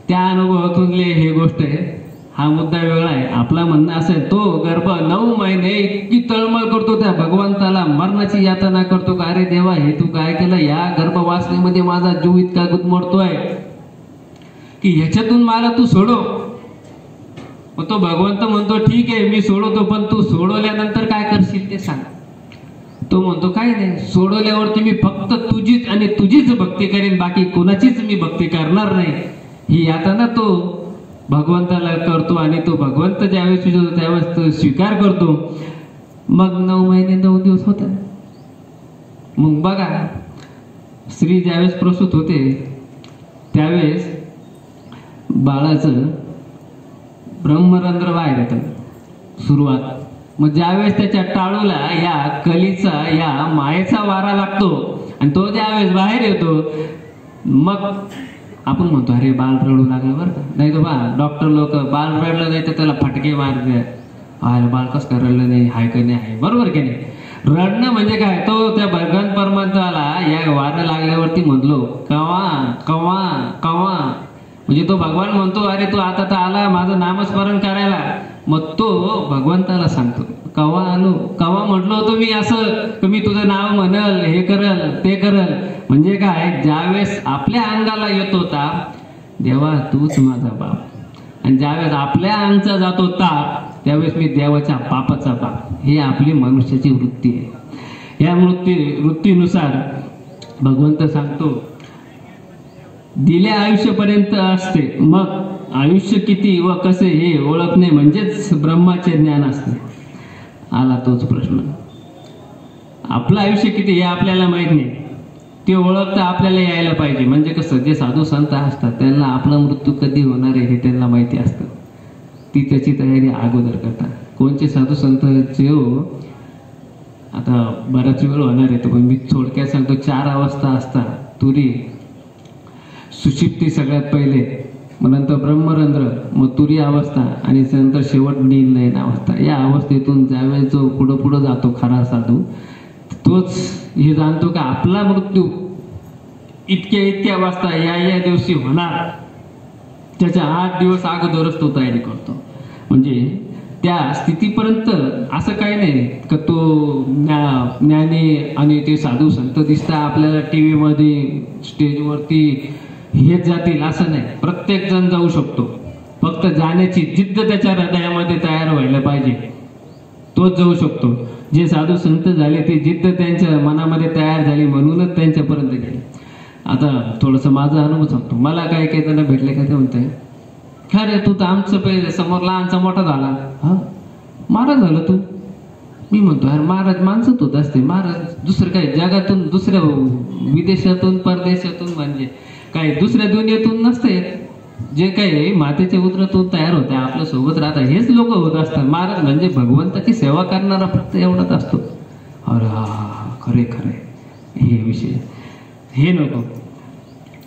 त्या अनुभवातून हे गोष्ट आहे. हा मुद्दा वेगळा आहे. आपला म्हणणं असं आहे, तो गर्भ 9 महिने इतकी तळमळ करतो त्या भगवंताला, मरणाची यातना करतो का अरे देवा हे तू काय केलं? या गर्भवासनेमध्ये माझा जीव इतका गुदमरतोय की ह्याच्यातून मला तू सोडव. मग तो भगवंत म्हणतो ठीक आहे मी सोडवतो, पण तू सोडवल्यानंतर काय करशील ते सांग. तो म्हणतो काय नाही, सोडवल्यावरती मी फक्त तुझीच आणि तुझीच भक्ती करेन, बाकी कोणाचीच मी भक्ती करणार नाही. ही यातना तो भगवंताला करतो आणि तो भगवंत ज्यावेळेस विचारतो त्यावेळेस तो स्वीकार करतो. मग 9 महिने 9 दिवस होता. मग बघा स्त्री ज्यावेळेस प्रसूत होते त्यावेळेस बाळाचं ब्रह्मरंध्र बाहेर येतं सुरुवात. मग ज्यावेळेस त्याच्या टाळूला या कलीचा या मायेचा वारा लागतो आणि तो ज्यावेळेस बाहेर येतो मग आपण म्हणतो अरे बाळ रडू लागलं बरं का. नाही तो बा डॉक्टर लोक बाळ रडलं नाही तर त्याला फटके मारते. अरे बाळ कसं काय रडलं नाही, हाय का नाही आहे, बरोबर की नाही. रडणं म्हणजे काय, तो त्या भगवान परमात्म्याला या वारं लागल्यावरती म्हणलो कवा कवा कवा, म्हणजे तो भगवान म्हणतो अरे तू आता तर आला माझं नामस्मरण करायला. मग तो भगवंताला सांगतो कवा आलो, कवा म्हटलो होतो मी असं मी तुझं नाव म्हणल, हे करल ते करल. म्हणजे काय, ज्यावेळेस आपल्या अंगाला येतो ताप देवा तूच माझा बाप, आणि ज्यावेळेस आपल्या अंगचा जातो ताप त्यावेळेस मी देवाच्या पापाचा बाप. ही आपली मनुष्याची वृत्ती आहे. या वृत्तीनुसार भगवंत सांगतो दिल्या आयुष्यापर्यंत असते, मग आयुष्य किती व कसे हे ओळखणे म्हणजेच ब्रह्माचे ज्ञान असते. आला तोच प्रश्न, आपलं आयुष्य किती हे आपल्याला माहित नाही, ते ओळखता आपल्याला यायला पाहिजे. म्हणजे कसं, जे साधू संत असतात त्यांना आपला मृत्यू कधी होणार आहे हे त्यांना माहिती असतं, ती त्याची तयारी अगोदर करतात. कोणचे साधू संत जे आता बराच वेळ होणार आहे पण मी थोडक्यात सांगतो. 4 अवस्था असतात. तुरी सुषुप्ती सगळ्यात पहिले, मग नंतर ब्रह्मरंध्र, मग तुरी अवस्था आणि नंतर शेवट नीलनयन अवस्था. या अवस्थेतून ज्यावेळेस जो पुढं जातो खरा साधू तोच हे जाणतो का आपला मृत्यू इतक्या अवस्था या दिवशी होणार, त्याच्या 8 दिवस अगोदरच तो तयारी करतो. म्हणजे त्या स्थितीपर्यंत असं काही नाही का तो ज्ञानी आणि ते साधू संत दिसता आपल्याला टीव्ही मध्ये स्टेजवरती हेच जातील असं नाही. प्रत्येक जण जाऊ शकतो, फक्त जाण्याची जिद्द त्याच्या हृदयामध्ये तयार व्हायला पाहिजे, तोच जाऊ शकतो. जे साधू संत झाले ती जिद्द त्यांच्या मनामध्ये तयार झाली म्हणूनच त्यांच्यापर्यंत गेले. आता थोडंसं माझा अनुभव सांगतो. मला काही जण भेटले का ते म्हणते अरे तू तर आमचं पहिले समोर लहानचा मोठा झाला, हा महाराज झाला तू. मी म्हणतो अरे महाराज माणसं तोच असते, महाराज दुसरं काही जगातून दुसऱ्या विदेशातून परदेशातून म्हणजे काही दुसऱ्या दुनियेतून नसते. जे काही मातेचे उत्र तो तयार होते आपल्या सोबत राहतात हेच लोक होत असतात. महाराज म्हणजे भगवंताची सेवा करणारा फक्त एवढाच असतो. अरे हा खरे खरे हे विषय हे नको.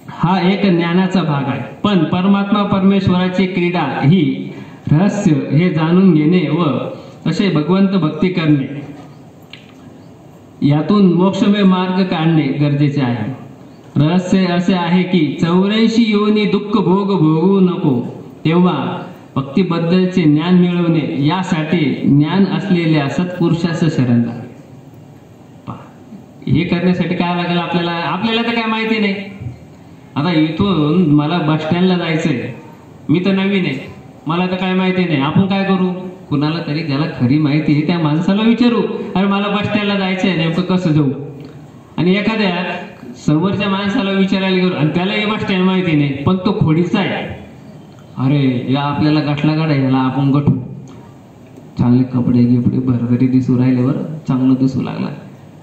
हा एक ज्ञानाचा भाग आहे. पण परमात्मा परमेश्वराची क्रीडा ही रहस्य हे जाणून घेणे व तसे भगवंत भक्ती करणे यातून मोक्षमय मार्ग काढणे गरजेचे आहे. रहस्य असे आहे की 84 योनी दुःख भोग भोगू नको, तेव्हा भक्तीबद्दलचे ज्ञान मिळवणे यासाठी ज्ञान असलेल्या सत्पुरुषास शरण लावे. हे करण्यासाठी काय लागेल आपल्याला? आपल्याला तर काय माहिती नाही. आता इथून मला बस स्टँडला जायचंय, मी तर नवीन आहे, मला तर काय माहिती नाही. आपण काय करू? कुणाला तरी ज्याला खरी माहिती आहे त्या माणसाला विचारू, अरे मला बस स्टँडला जायचंय, नेमकं कसं जाऊ? आणि एखाद्या समोरच्या माणसाला विचारायला गेलो आणि त्यालाही बस स्टँड माहिती नाही, पण तो खोडीचा आहे. अरे या आपल्याला गाठला गाडा, याला आपण गठू. चांगले कपडे गिपडे भरभरी दिसू राहिले, बरं चांगलं दिसू लागला.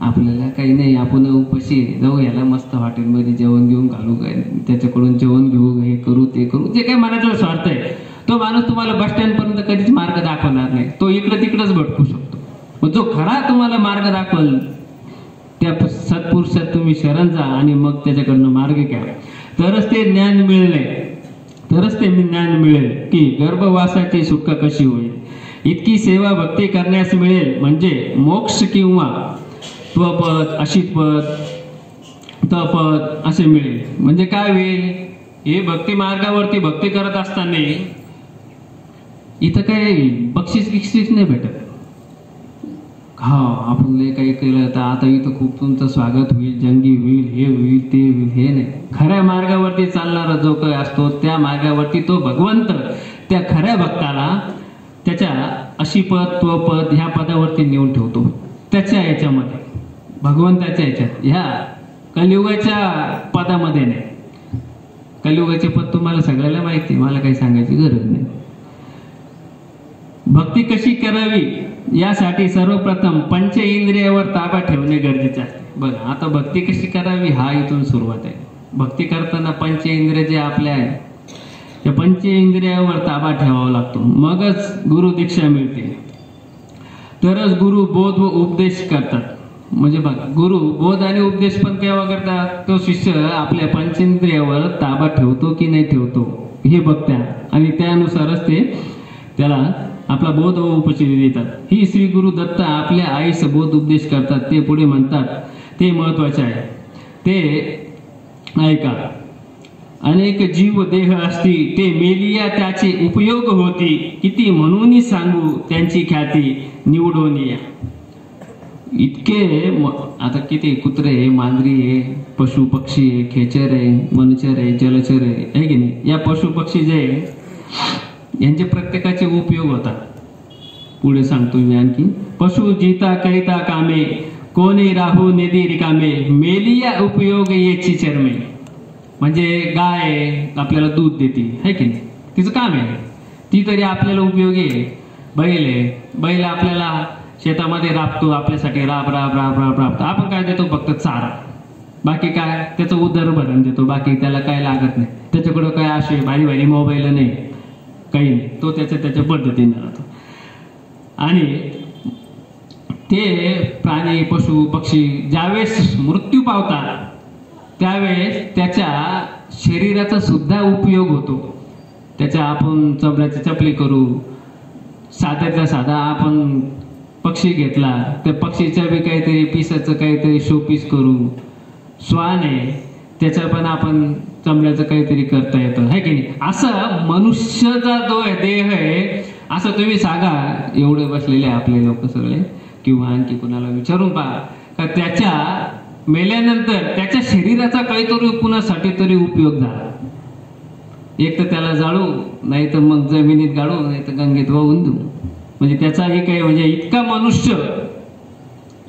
आपल्याला काही नाही, आपण उपाशी जाऊ, याला मस्त हॉटेलमध्ये जेवण घेऊन घालू, काय त्याच्याकडून जेवण घेऊ, हे करू ते करू, जे काही मनातला स्वार्थ आहे तो माणूस तुम्हाला बस स्टँड पर्यंत कधीच मार्ग दाखवणार नाही. तो इकडे तिकडेच भटकू शकतो. मग जो खरा तुम्हाला मार्ग दाखवल त्या सत्पुरुषात तुम्ही शरण जा आणि मग त्याच्याकडनं मार्ग घ्या. तरच ते ज्ञान मिळेल की गर्भवासाची सुटका कशी होईल. इतकी सेवा भक्ती करण्यास मिळेल म्हणजे मोक्ष किंवा त्वपद, अशितपद, तपद असे मिळेल. म्हणजे काय होईल? हे भक्ती मार्गावरती भक्ती करत असताना इथं काही बक्षीस बिक्षीस नाही भेटत. हा आपण लय काही केलं तर आता इथं खूप तुमचं स्वागत होईल, जंगी होईल, हे होईल ते होईल, हे नाही. खऱ्या मार्गावरती चालणारा जो काही असतो त्या मार्गावरती तो भगवंत त्या खऱ्या भक्ताला त्याच्या अशिपद त्वपद ह्या पदावरती नेऊन ठेवतो. त्याच्या याच्यामध्ये भगवंताच्या याच्यात ह्या कलियुगाच्या पदामध्ये नाही. कलियुगाचे पद तुम्हाला सगळ्याला माहिती, मला काही सांगायची गरज नाही. भक्ती कशी करावी यासाठी सर्वप्रथम पंच इंद्रियावर ताबा ठेवणे गरजेचे असते. बघा आता भक्ती कशी करावी हा इथून सुरुवात आहे. भक्ती करताना पंच इंद्रिय जे आपल्या आहे त्या पंच इंद्रियावर ताबा ठेवावा लागतो. मगच गुरु दीक्षा मिळते. तरच गुरु बोध व उपदेश करतात. म्हणजे बघा गुरु बोध आणि उपदेश पण केव्हा करतात? तो शिष्य आपल्या पंचेंद्रियावर ताबा ठेवतो की नाही ठेवतो हे बघतात आणि त्यानुसारच ते त्याला आपला बोध व उपदेश देतात. ही श्री गुरु दत्त आपल्या आईस बोध उपदेश करतात. ते पुढे म्हणतात ते महत्वाचे आहे. ते ऐका. अनेक जीव देह असती ते मेलिया त्याचे उपयोग होती, किती म्हणून सांगू त्यांची ख्याती निवडून या. इतके आता किती कुत्रे आहे, मांजरी आहे, पशु पक्षी आहे, खेचर आहे, मनचर आहे, जलचर आहे की नाही. या पशु पक्षी जे यांचे प्रत्येकाचे उपयोग होतात. पुढे सांगतो मी आणखी. पशु जीता करिता कामे, कोणी राहू निधी रिकामे, मेलिया उपयोग याची चरमे. म्हणजे गाय आपल्याला दूध देते है की नाही, तिचं काम आहे, ती तरी आपल्याला उपयोगी आहे. बैल आहे, बैल आपल्याला शेतामध्ये राबतो, आपल्यासाठी राब राब राब राब राबतो. आपण काय देतो? फक्त चारा. बाकी काय? त्याचं उदरभरण देतो. बाकी त्याला काय लागत नाही. त्याच्याकडं काय असे भारी भारी मोबाईल नाही, काही नाही. तो त्याच्या पद्धतीने राहतो. आणि ते प्राणी पशु पक्षी ज्यावेळेस मृत्यू पावतात त्यावेळेस त्याच्या शरीराचा सुद्धा उपयोग होतो. त्याच्या आपण चमड्याची चपली करू, साध्याचा साधा आपण पक्षी घेतला त्या पक्षीच्या बी काहीतरी पिसाचं काहीतरी शोपीस करू. श्वान आहे त्याचं पण आपण चमड्याचं काहीतरी करता येतं है की नाही. असं मनुष्याचा जो देह आहे असं तुम्ही सांगा. एवढे बसलेले आपले लोक सगळे किंवा आणखी कुणाला विचारून पहा का त्याच्या मेल्यानंतर त्याच्या शरीराचा काहीतरी कुणासाठी तरी उपयोग झाला. एक तर त्याला जाळू, नाही तर मग जमिनीत गाडू, नाही तर गंगेत वाहून देऊ. म्हणजे त्याचाही काही म्हणजे इतका मनुष्य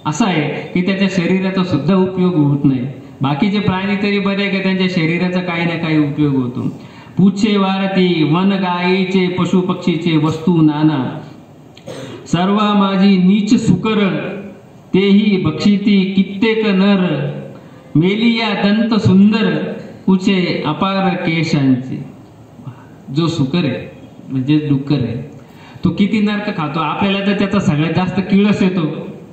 असा आहे की त्याच्या शरीराचा सुद्धा उपयोग होत नाही. बाकीचे प्राणी तरी बरे का त्यांच्या शरीराचा काही ना काही उपयोग होतो. पूछे वारती वन गायीचे पशु पक्षीचे वस्तू नाना, सर्व माझी नीच सुकरण, तेही बक्षिती कित्येक नर, मेलिया दंत सुंदर, पूछे अपार केशांचे. जो सुकर आहे म्हणजे डुक्कर आहे तो किती नरक खातो, आपल्याला तर त्याचा सगळ्यात जास्त किळस येतो,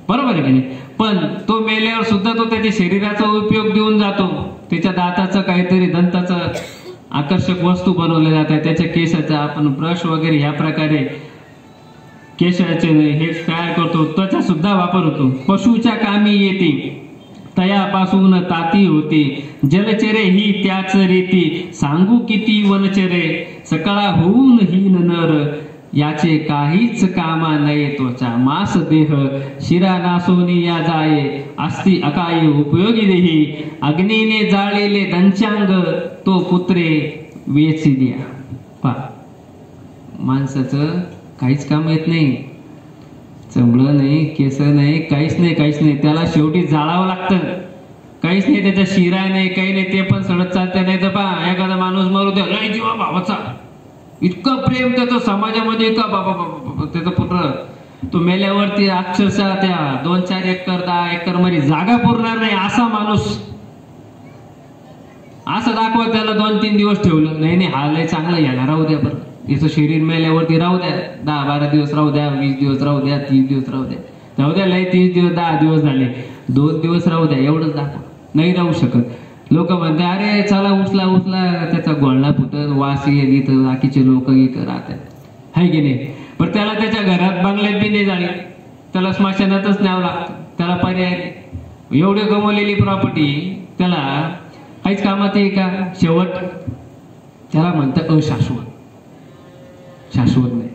बरोबर आहे की नाही? पण तो मेल्यावर सुद्धा तो त्याच्या शरीराचा उपयोग देऊन जातो. त्याच्या दाताचं काहीतरी दंताचं आकर्षक वस्तू बनवल्या जातात, त्याच्या केसाचा आपण ब्रश वगैरे ह्या प्रकारे केसाचे हे तयार करतो, त्वचा सुद्धा वापर होतो. पशुच्या कामी येते तयापासून ताती होते, जलचरे ही त्याच रीती सांगू किती वनचरे, सकाळा होऊन हीन नर याचे काहीच कामा नये, त्वचा मास देह शिरा नासोनी या जाये, असती अकाई उपयोगी देही, अग्नीने जाळलेले दंचांग तो पुत्रे वेची द्या. पा माणसाचं काहीच काम येत नाही, चमडं नाही, केस नाही, काहीच नाही, त्याला शेवटी जाळावं लागतं. काहीच नाही, त्याच्या शिरा नाही, काही नाही, ते पण सडत चालते. नाही तर पहा एखादा माणूस मरू द्या, लय जीवा भावाचा, इतकं प्रेम त्याचं समाजामध्ये, इतकं बाबा त्याचं पुत्र तो मेल्यावरती अक्षरशः त्या 2-4 एकर 10 एकर मध्ये जागा पुरणार नाही असा माणूस, असं दाखवत त्याला 2-3 दिवस ठेवलं. नाही हा लय चांगला याला राहू द्या, बरं याचं शरीर मेल्यावरती राहू द्या, 10-12 दिवस राहू द्या, 20 दिवस राहू द्या, 30 दिवस राहू द्या, लय 30 दिवस 10 दिवस झाले, 2 दिवस राहू द्या, एवढंच दाखव. नाही राहू शकत. लोक म्हणते अरे चला उचला त्याचा गोळणा फुटत, वास येईल, इथं बाकीचे लोक इथं राहतात, हाय की नाही? पण त्याला त्याच्या घरात बांगल्यात बी नाही झाली, त्याला स्मशानातच न्यावं लागतं, त्याला पर्याय नाही. एवढी गमवलेली प्रॉपर्टी त्याला काहीच कामात आहे का? शेवट त्याला म्हणतं अशाश्वत, शाश्वत नाही.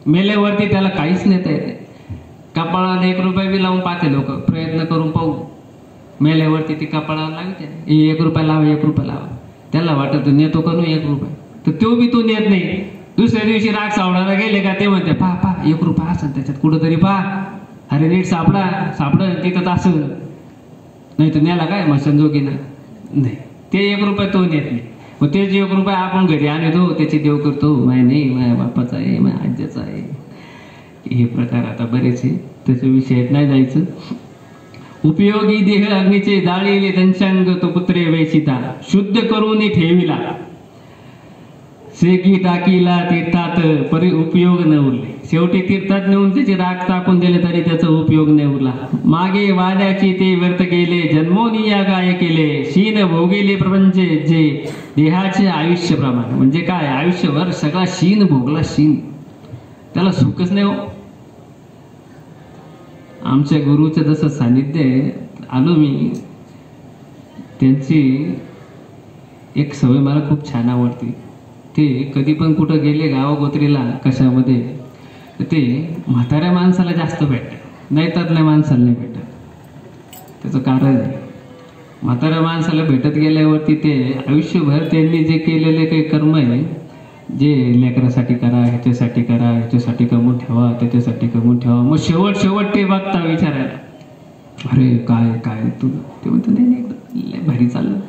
मेल्यावरती त्याला काहीच नेता येते. कपाळाला 1 रुपया बी लावून पाहते लोक, प्रयत्न करून पाहू, मेल्यावरती ती कपाळाला लागते, 1 रुपया लावा, 1 रुपया लावा. त्याला वाटत नेतो का 1 रुपया, तर तो बी तो नेत नाही. दुसऱ्या दिवशी राग सावडायला गेले का ते म्हणते पहा 1 रुपया असेल त्याच्यात कुठंतरी, पहा अरे नीट सापडा तिथं असं नाही तर न्याला काय मशानजोगीनं नाही, ते 1 रुपया तो नेत नाही. मग ते 1 रुपया आपण घरी आणतो, त्याची देव करतो, माय नाही माझ्या बापाचा आहे, माझ्या आज्याचा आहे. हे प्रकार आता बरेच आहे, त्याच्या विषयात नाही जायचं. उपयोगी देह अग्नीचे जाळलेले दंशांग तो पुत्रे वेचिता, शुद्ध करून ठेविला, शेकी टाकीला तीर्थात परी उपयोग न उरले. शेवटी तीर्थात नेऊन त्याचे राख टाकून दिले तरी त्याचा उपयोग नाही उरला. मागे वाड्याची ते व्यर्थ गेले, जन्मोनी या गाय केले, शीन भोगिले प्रपंच जे देहाचे आयुष्य प्रमाण. म्हणजे काय, आयुष्यभर सगळा शीन भोगला, शीन, त्याला सुखच नाही हो. आमच्या गुरुचं जसं सानिध्य आलो मी, त्यांची एक सवय मला खूप छान आवडते. ते कधी पण कुठं गेले गावागोत्रीला कशामध्ये, तर ते म्हाताऱ्या माणसाला जास्त भेटतात, नाहीतरल्या माणसाला नाही भेटत. त्याचं कारण आहे, म्हाताऱ्या माणसाला भेटत गेल्यावरती ते आयुष्यभर त्यांनी जे केलेले काही कर्म आहे, जे लेकरासाठी करा, ह्याच्यासाठी करा, ह्याच्यासाठी कमवून ठेवा, त्याच्यासाठी कमवून ठेवा, मग शेवट ते बघता विचारायला अरे काय तू, ते म्हणतो नाही भारी चाललं,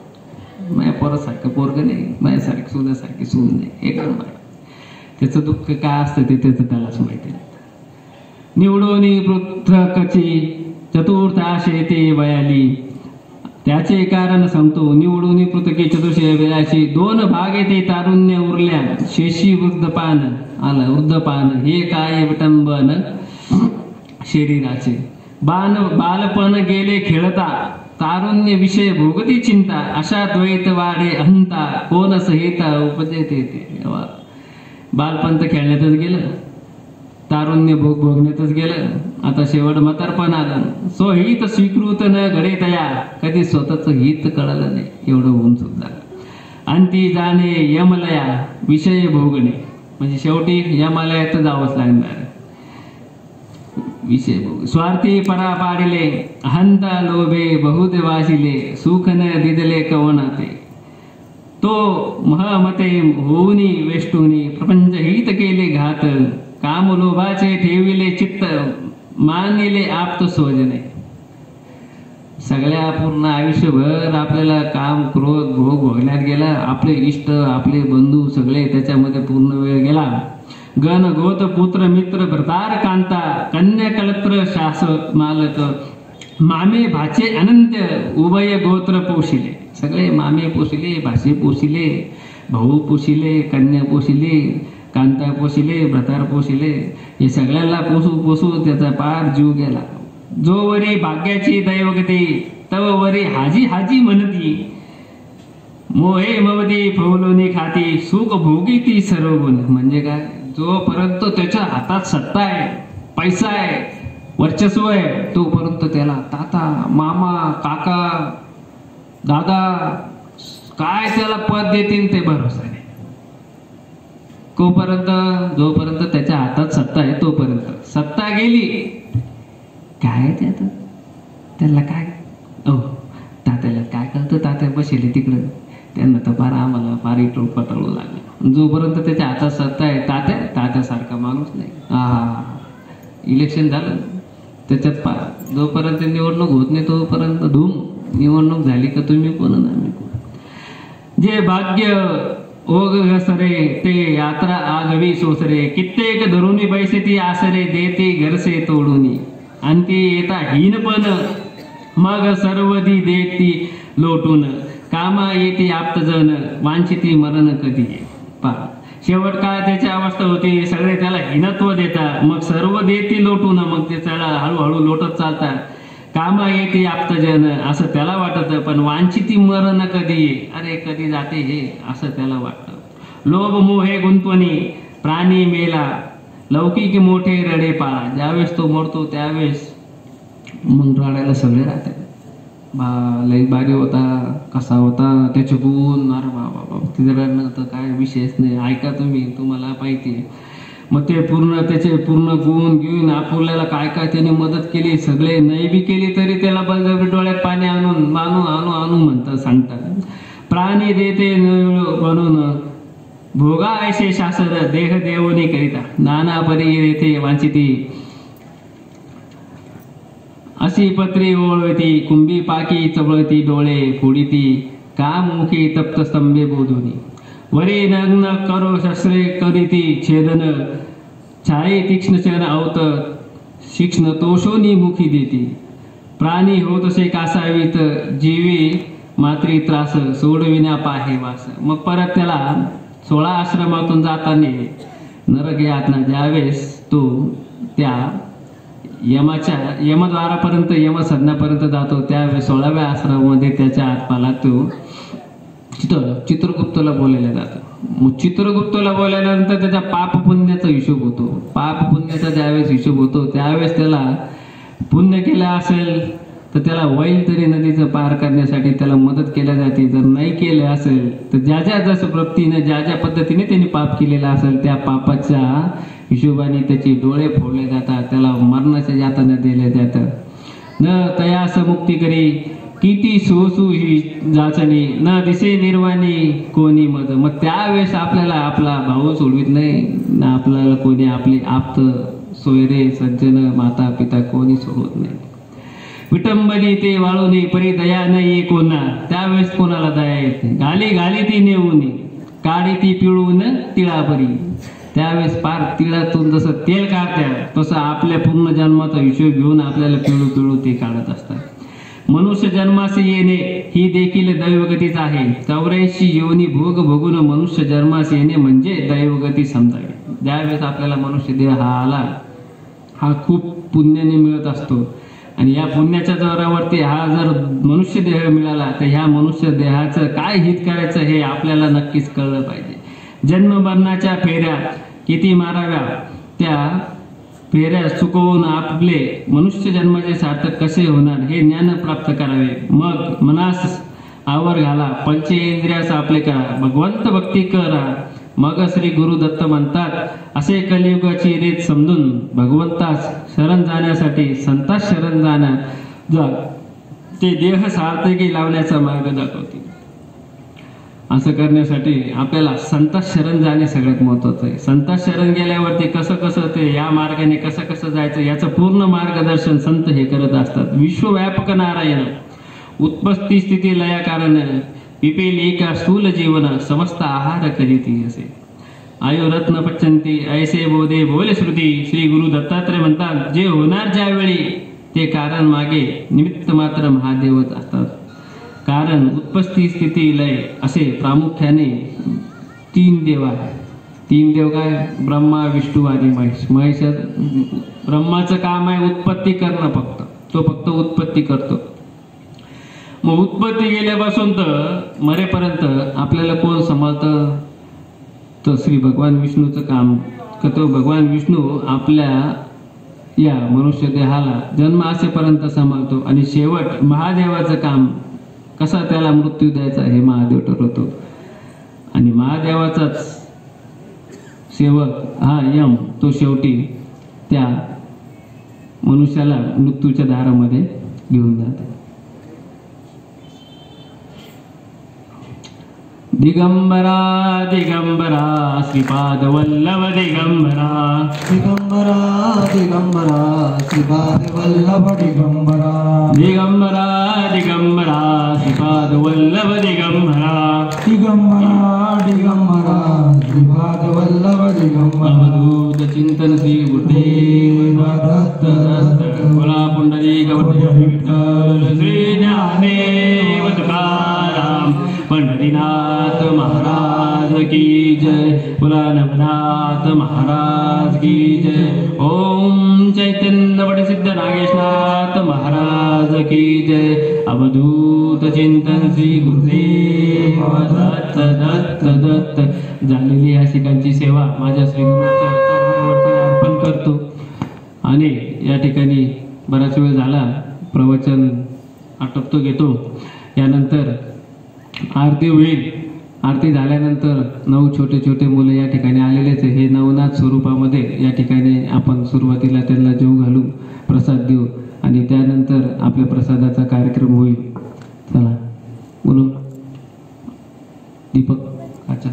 माझ्या पोरासारखं पोरग नाही, माझ्यासारखी सुनासारखी सून नाही, एकदम बरं. त्याचं दुःख काय असतं ते त्याचं त्यालाच माहिती. निवडोनी पृथकची चतुर्थ आशे ते वयाली, त्याचे कारण सांगतो. निवडून पृथकी चतुर्षे वेळाची 2 भाग येते तारुण्य उरल्या, शेषी वृद्धपान आलं. वृद्धपान हे काय विटंबन शरीराचे, बालपण गेले खेळता, तारुण्य विषय भोगती चिंता, अशा द्वैत वाढे अहंता, कोण सहित उपजेते ते. बालपण तर खेळण्यातच गेलं, तारुण्य भोगण्यातच गेलं, आता शेवट म्हातारपण आलं. स्वहित स्वीकृत न घडे तया, कधी स्वतःच हित कळलं नाही, एवढं होऊन सुद्धा. अंती जाणे यमलया, विषय भोगणे, म्हणजे शेवटी यमालयात जावंच लागणार. विषय भोग स्वार्थी परा पाडिले, अहंता लोभे बहुत वाशिले, सुख न दिदले कवनाते, तो महमते होऊनी वेष्टुनी, प्रपंच हित केले घात, काम लोभाचे ठेविले चित्त, मानिले आप्त स्वजने. सगळ्या पूर्ण आयुष्यभर आपल्याला काम क्रोध भोग भोगण्यात गेला, आपले इष्ट आपले बंधू सगळे त्याच्यामध्ये पूर्ण वेळ गेला. गण गोत पुत्र मित्र भ्रतार कांता, कन्या कलत्र शासक मालक, मामे भाचे अनंत, उभय गोत्र पोशिले. सगळे मामे पोशिले, भाषे पोशिले, भाऊ पोशिले, कन्या पोशिले, कांता पोशिले, भ्रतार पोशिले, हे सगळ्यांना पोसू पोसू त्याचा पार जीव गेला. जो वरी भाग्याची दैवगती तव वरी हाजी हाजी म्हणती, मोहे मवदी फौलोनी खाती सुख भोगी ती सर्व गुण. म्हणजे काय, जोपर्यंत त्याच्या हातात सत्ता आहे, पैसा आहे, वर्चस्व आहे, तोपर्यंत त्याला ताता, मामा, काका, दादा काय त्याला पद देतील ते भरोसा नाही. जोपर्यंत त्याच्या हातात सत्ता आहे तोपर्यंत. सत्ता गेली काय त्याला काय, तात्याला काय कळतं, तात्या बसले तिकडं, त्यांना तर फार आम्हाला फार इटून पटाळू लागलं. जोपर्यंत त्याच्या हातात सत्ता आहे, तात्यासारखा माणूस नाही. इलेक्शन झालं त्याच्यात जोपर्यंत निवडणूक होत नाही तोपर्यंत धूम. निवडणूक झाली का तुम्ही कोण आणि आम्ही कोण. जे भाग्य ओग सरे ते यात्रा आगवी सोसरे, कित्येक धरुणी पैसे ती आसरे देते घरसे तोडूनी. आणि ती येता हीनपण मग सर्वदी देती लोटून, कामा येते आप्तजन वांछिती मरण कधी. शेवट काय त्याची अवस्था होती, सगळे त्याला हीनत्व देतात, मग सर्व देती लोटून, मग ते त्याला हळूहळू लोटत चालतात. कामा येते आप्तजन असं त्याला वाटत, पण वांछिती मरण कधी, अरे कधी जाते हे असं त्याला वाटतं. लोभ मोहे गुंतवणी प्राणी मेला, लौकिक मोठे रडे पाळा. ज्यावेळेस तो मरतो त्यावेळेस मग रडायला सगळे राहतात. लई बारी होता, कसा होता, त्याचे गुण, अरे बाबा तिथे रडणं तर काय विशेष नाही, ऐका तुम्ही, तुम्हाला माहिती आहे. मग ते त्याचे पूर्ण गुण घेऊन आपल्याला काय काय त्याने मदत केली, सगळे नाही बी केली तरी त्याला बळजबरी डोळ्यात पाणी आणून आणू म्हणतात, सांगतात. प्राणी देते म्हणून भोगा ऐसे शास्त्र देह देवनी करिता, नाना परी येते वांचिती अशी पत्री ओळवती, कुंभी पाकी चवळती डोळे फोडीती, काम मुखी तप्त स्तंभे बोधुनी. वरी नग्न करो शस्त्रे करीती छेदन, छाये तीक्ष्ण चरण अवत शिक्ष्ण तोषोनी मुखी देती. प्राणी होत असे कासावीत जीवी मात्री त्रास, सोडविण्या पाहे वास. मग परत त्याला 16 आश्रमातून जाताना नरक यातना ज्यावेळेस तो त्या यमद्वारापर्यंत यमसदनापर्यंत जातो, त्यावेळेस 16व्या आश्रमामध्ये त्याच्या आत्माला तो चित्रगुप्तला बोलायला जातो. मग चित्रगुप्तला बोलल्यानंतर त्याच्या पाप पुण्याचा हिशोब होतो. पाप पुण्याचा ज्यावेळेस हिशोब होतो त्यावेळेस त्याला पुण्य केलं असेल तर त्याला वैल तरी नदीचं पार करण्यासाठी त्याला मदत केल्या जाते. जर नाही केलं असेल तर ज्या जसं प्रवृत्तीने ज्या पद्धतीने त्यांनी पाप केलेला असेल त्या पापाच्या हिशोबाने त्याचे डोळे फोडले जातात, त्याला मरणाच्या यातना दिल्या जातात. न तयास मुक्ती करी किती सोसू ही जाचणी, न दिसे निर्वाणी कोणी मद. मग त्यावेळेस आपल्याला आपला भाऊ सोडवित नाही ना, आपल्याला कोणी आपले आप्त सोयरे सज्जन माता पिता कोणी सोडवत नाही. विटंबनी ते वाळूनी परी दया नाही कोणा, त्यावेळेस कोणाला दया येते. घाली ती नेऊनी काढी ती पिळून तिळापरी, त्यावेळेस पार तिळातून जसं तेल काढतात तसं आपल्या पूर्ण जन्माचा हिशोब घेऊन आपल्याला पिळू ते काढत असतात. मनुष्य जन्मास येणे ही देखील दैवगतीच आहे. 84 योनी भोग भोगून मनुष्य जन्मास येणे म्हणजे दैवगती समजावी. ज्यावेळेस आपल्याला मनुष्य देह हा आला, हा खूप पुण्याने मिळत असतो आणि या पुण्याच्या जोरावरती हा जर मनुष्य देह मिळाला तर ह्या मनुष्य देहाचं काय हित करायचं हे आपल्याला नक्कीच कळलं पाहिजे. जन्म मरणाच्या फेऱ्या किती माराव्या, त्या फेऱ्या चुकवून आपले मनुष्य जन्माचे सार्थक कसे होणार हे ज्ञान प्राप्त करावे. मग मनास आवर घाला, पंचेंद्रियास आपले करा, भगवंत भक्ती करा, मग श्री गुरुदत्त म्हणतात. असे कलियुगाची रीत समजून भगवंतास शरण जाण्यासाठी संतास शरण जाणं ते देह सार्थकी लावण्याचा मार्ग दाखवते. असं करण्यासाठी आपल्याला संतास शरण जाणे सगळ्यात महत्वाचं आहे. संतास शरण गेल्यावरती कसं ते या मार्गाने कसं जायचं याचं पूर्ण मार्गदर्शन संत हे करत असतात. विश्वव्यापक नारायण उत्पत्ती स्थिती लया कारण, पिपेली का स्थूल जीवन समस्त आहार करीती असे. आयुरत्न पच्चंती ऐसे बोधे बोले श्रुती. श्री गुरु दत्तात्रय म्हणतात, जे होणार ज्यावेळी ते कारण मागे निमित्त मात्र महादेवच असतात. कारण उत्पत्ती स्थिती लय असे प्रामुख्याने 3 देव आहेत. 3 देव काय? ब्रह्मा, विष्णू आणि महेश. ब्रह्माचं काम आहे उत्पत्ती करणं, तो फक्त उत्पत्ती करतो. मग उत्पत्ती गेल्यापासून तर मरेपर्यंत आपल्याला कोण सांभाळतं? तर श्री भगवान विष्णूचं काम करतो. भगवान विष्णू आपल्या या मनुष्य देहाला जन्म असेपर्यंत सांभाळतो आणि शेवट महादेवाचं काम कसा त्याला मृत्यू द्यायचा हे महादेव ठरवतो. आणि महादेवाचाच सेवक हा यम, तो शेवटी त्या मनुष्याला मृत्यूच्या दारामध्ये घेऊन जातो. दिगंबरा दिगंबरा श्रीपाद वल्लभ दिगंबरा, दिगंबरा दिगंबरा श्रीपाद वल्लभ दिगंबरा, दिगंबरा दिगंबरा श्रीपाद वल्लभ दिगंबरा, दिगंबरा दिगंबरा श्रीपाद वल्लभ दिगंबरा. अवधूत चिंतन श्री गुरुदेव दत्त दत्त. बोला पुंडलिक विठ्ठल श्री ज्ञानेश्वर तुकाराम पंढरीनाथ महाराज की जय. बोला नवनाथ महाराज की जय. ओम चैतन्य बडसिद्ध नागेशनाथ महाराज की जय. अवधूत चिंतन श्री गुरुदेव दत्त दत्त दत्त. झालेली या शिकांची सेवा माझ्या श्री गुरुच्या चरणावरती अर्पण करतो. आणि या ठिकाणी बराच वेळ झाला, प्रवचन आटोपतो घेतो. यानंतर आरती होईल. आरती झाल्यानंतर 9 छोटे छोटे मुलं या ठिकाणी आलेलेच आहे. हे नवनाथ स्वरूपामध्ये या ठिकाणी आपण सुरुवातीला त्यांना जेव घालू, प्रसाद देऊ आणि त्यानंतर आपल्या प्रसादाचा कार्यक्रम होईल. चला बोलू. दीपक अच्छा.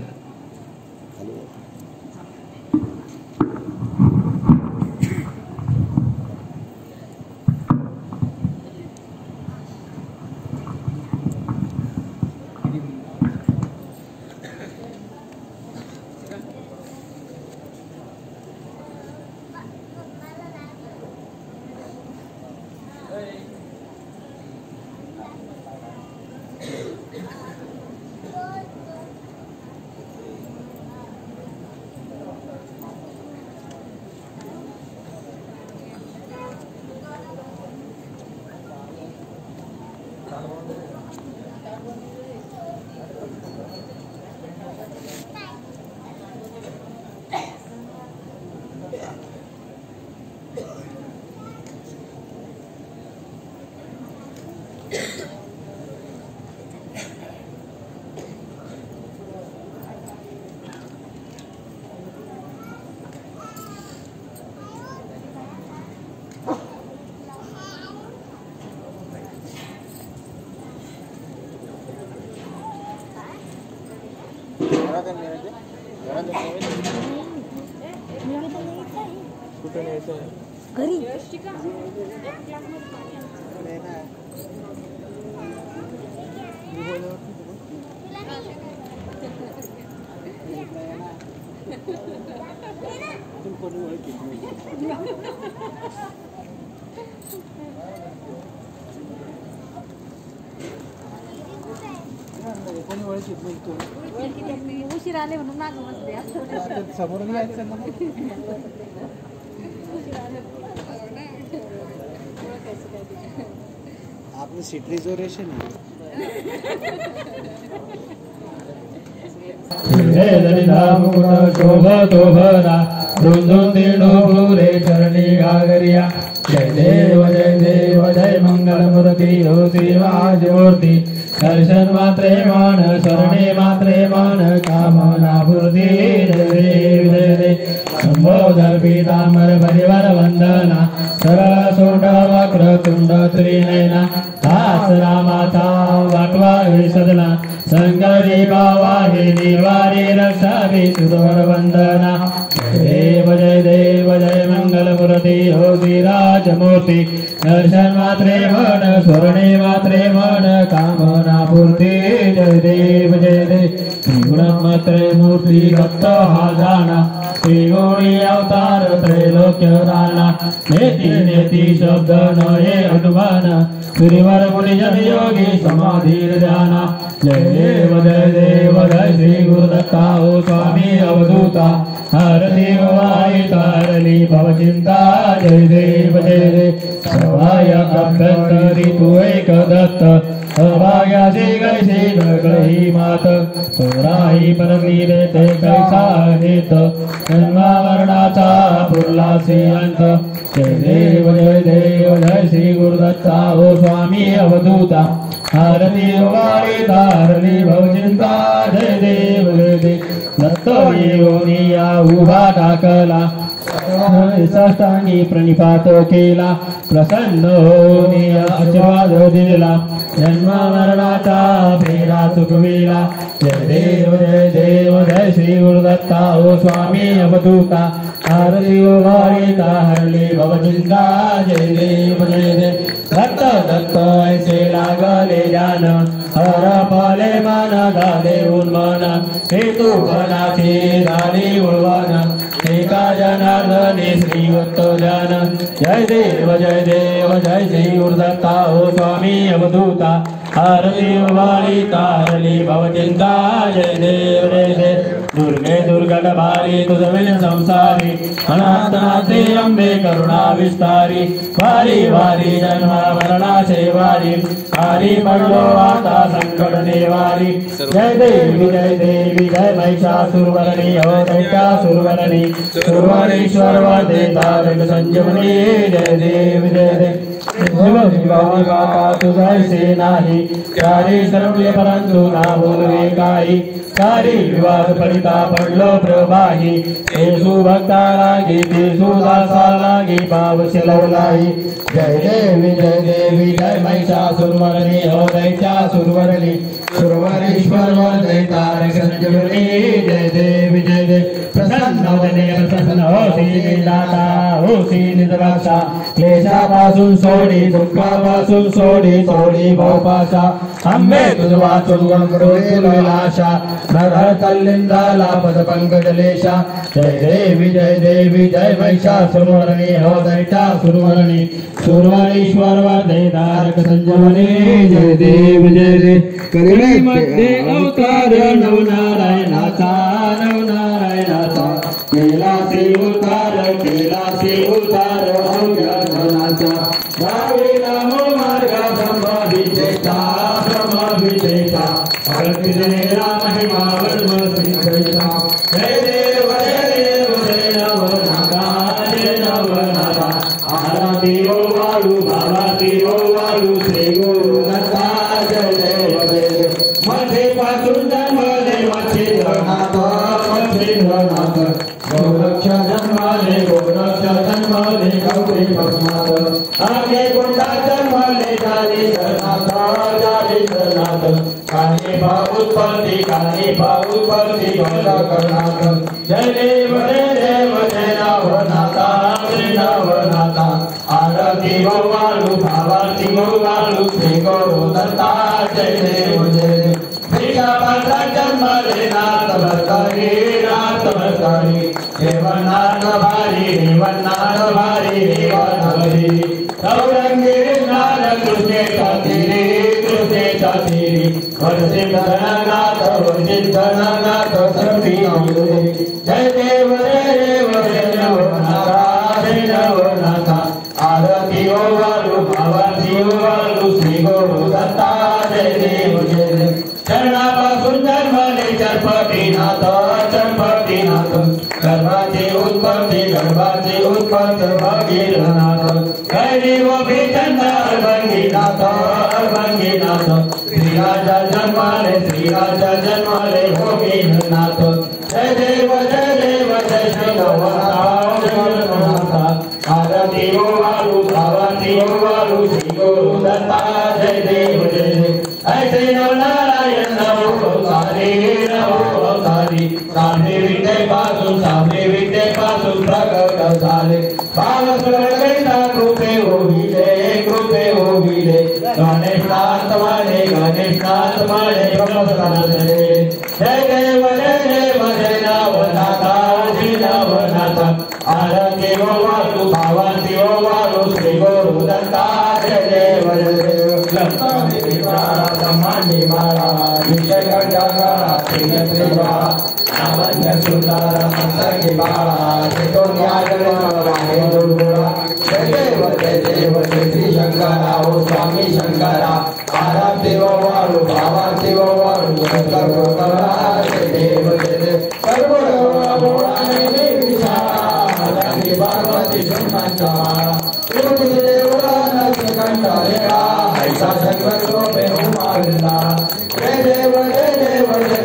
उशीर आले म्हणून मागं बसले. समोरून यायचं ना. आपलं सीट रिझर्वेशन आहे. शोभना रे चरणी गागरिया. जय देव जय मंगलमूर्ती हो शिवाजमूर्ती. दर्शन मात्रे मान शरणे मात्रे मान कामना पूर्ती. जय देव जय देव संबोधर पीतांबर परिवार वंदना. सरळ सोंड वक्र तुंड त्रिनयना. दास रामाचा वाटवा सदना. संगरी बावाही निवारी रक्षावी सुदोर वंदना. जय देव जय मंगलमूर्ती हो विराजमूर्ती. दर्शन मात्रे मन स्वर्णे मात्रे मन कामना पूर्ती. जय देव जय देव त्रिगुणमात्रे मूर्ती भक्त हा जाणा. त्रिगुणी अवतार त्रैलोक्य राणा. नेती नेती शब्द नये अनुमान. श्रीवर गुणिजन योगी समाधीर ध्याना जय देव जय श्री गुरुदत्ता ओ स्वामी अवधूता हर देव वाई तारली भवचिंता जय देव सर्वाय अभ्यंतरी तू एक दत्त अभाग्यासी कैसी गळही मात तोराही परली देते कैसा हेत जन्मावरणाचा पुरलासी अंत जय देव जय श्री गुरुदत्ता ओ स्वामी अवधूता आरती वारी तारली भवचिंता जय देव दत्त योनिया उभा टाकला साष्टांगी प्रणिपात केला प्रसन्न होऊन आशीर्वाद दिला जन्म मरणाचा फेरा चुकविला जय देव जय श्री गुरुदत्ता ओ स्वामी अवधूता आरती वारी तारली भवचिंता जय देव दत्त दत्त ऐसे लागले जान हर पाले मन गाले उन्मन हेतू फनाची झाली उळवान एका जनार्दने श्रीवत्त जान जय देव जय श्री गुरुदत्ता ओ स्वामी अवधूता आरती वारी तारली भवचिंता जय देव दुर्गे दुर्गट भारी तुझे संसारी अनाथनाथे अंबे करुणा विस्तारी वारी वारी जन्म मरणाचे वारी हारी पडलो आता संकट नेवारी जय देवी जय महिषासुरवरणी अवदैत्यासुरवरणी सुरवरेश्वर वदे तारक संजीवनी जय देव तुझे नाही सारी सर्वले परंतु ना बोलवे काही सारी विवाद परिता पडलो प्रभाही तेसु भक्ता लागी तेसु दासा लागी पाव शिलवलाई जय देवी जय महिषासुरवरणी अवदैत्यासुरवरणी सुरवरेश्वर वदे तारक संजीवनी जय देवी प्रसन्न वदने प्रसन्न होसी दाता होसी निद्राक्षा क्लेशापासून सोडी दुःखापासून सोडी भवपाशा अंबे तुझ वाचून गुण विलाशा नरहर कल्लिंदाला पद पंकजलेशा जय देवी जय महिषासुरवरणी अवदैत्यासुरवरणी सुरवरेश्वर वदे तारक संजीवनी जय देव करी मध्ये अवतार नवनारायणाचा केला से उतार अवघ्याचा गावी नामो मार्ग ब्रह्मविद्येचा भक्तीला महिमा वर्मसिद्धेचा जय देव नवनाथा आरती ओ वाळू भावाती ओ वाळू श्री गुरुदत्ता जय देव मध्ये पासून जन्मले मच्छिंद्रनाथ गोरक्ष जन्मले गौरी भस्मात आगे गुंडा जन्मले जालीधरनाथ काली भाऊपती कर्णाथ जय देव जय नवनाथा आरती हो वाळू भावाती हो वाळू श्री गुरुदत्ता जय देव जन्मले नाथ भरतारी देवनाथ भारी सौरंगी स्नान कृष्णेच्या तीरी वर्षित धननाथ सती जय देव नवनाथा आरती ओ वाळू भावाती ओ वाळू श्री गुरुदत्ता जय देव चरणापासून जन्मले चरपटीनाथ गर्भाची उत्पत्ती भगीरनाथ कैदेव भीचंद अर्भंगीनाथ श्रीराजा जन्माले भोगीनाथ जय देव जय श्री नवनाथ आरती ओ वाळू भावाती ओ वाळू श्री गुरुदत्ता जय देव ऐसे नवनारायण नवोतारी सामने विद्येपासून प्रकट झाले बालकृष्ण कृपे होविले गणेशनाथ माने ब्रह्मसनातने जय देव जय नवनाथा आरती ओ वाळू भावाती ओ वाळू श्री गुरुदत्ता जय देव मणिमाळा विषयकंठा श्रीवाळा नामन्य सुंदर मंतकी बाळा तो न्याय दुर्गुणा जय देव जय श्री शंकरा ओ स्वामी शंकरा आराम देव वाळू बाबा देव वाळू शंकर गोकरा जय देव सर्व भोळाने विशाला पार्वती शंकरा कंटाळेला ऐसा शंकर गोपे उमारला जय देव जय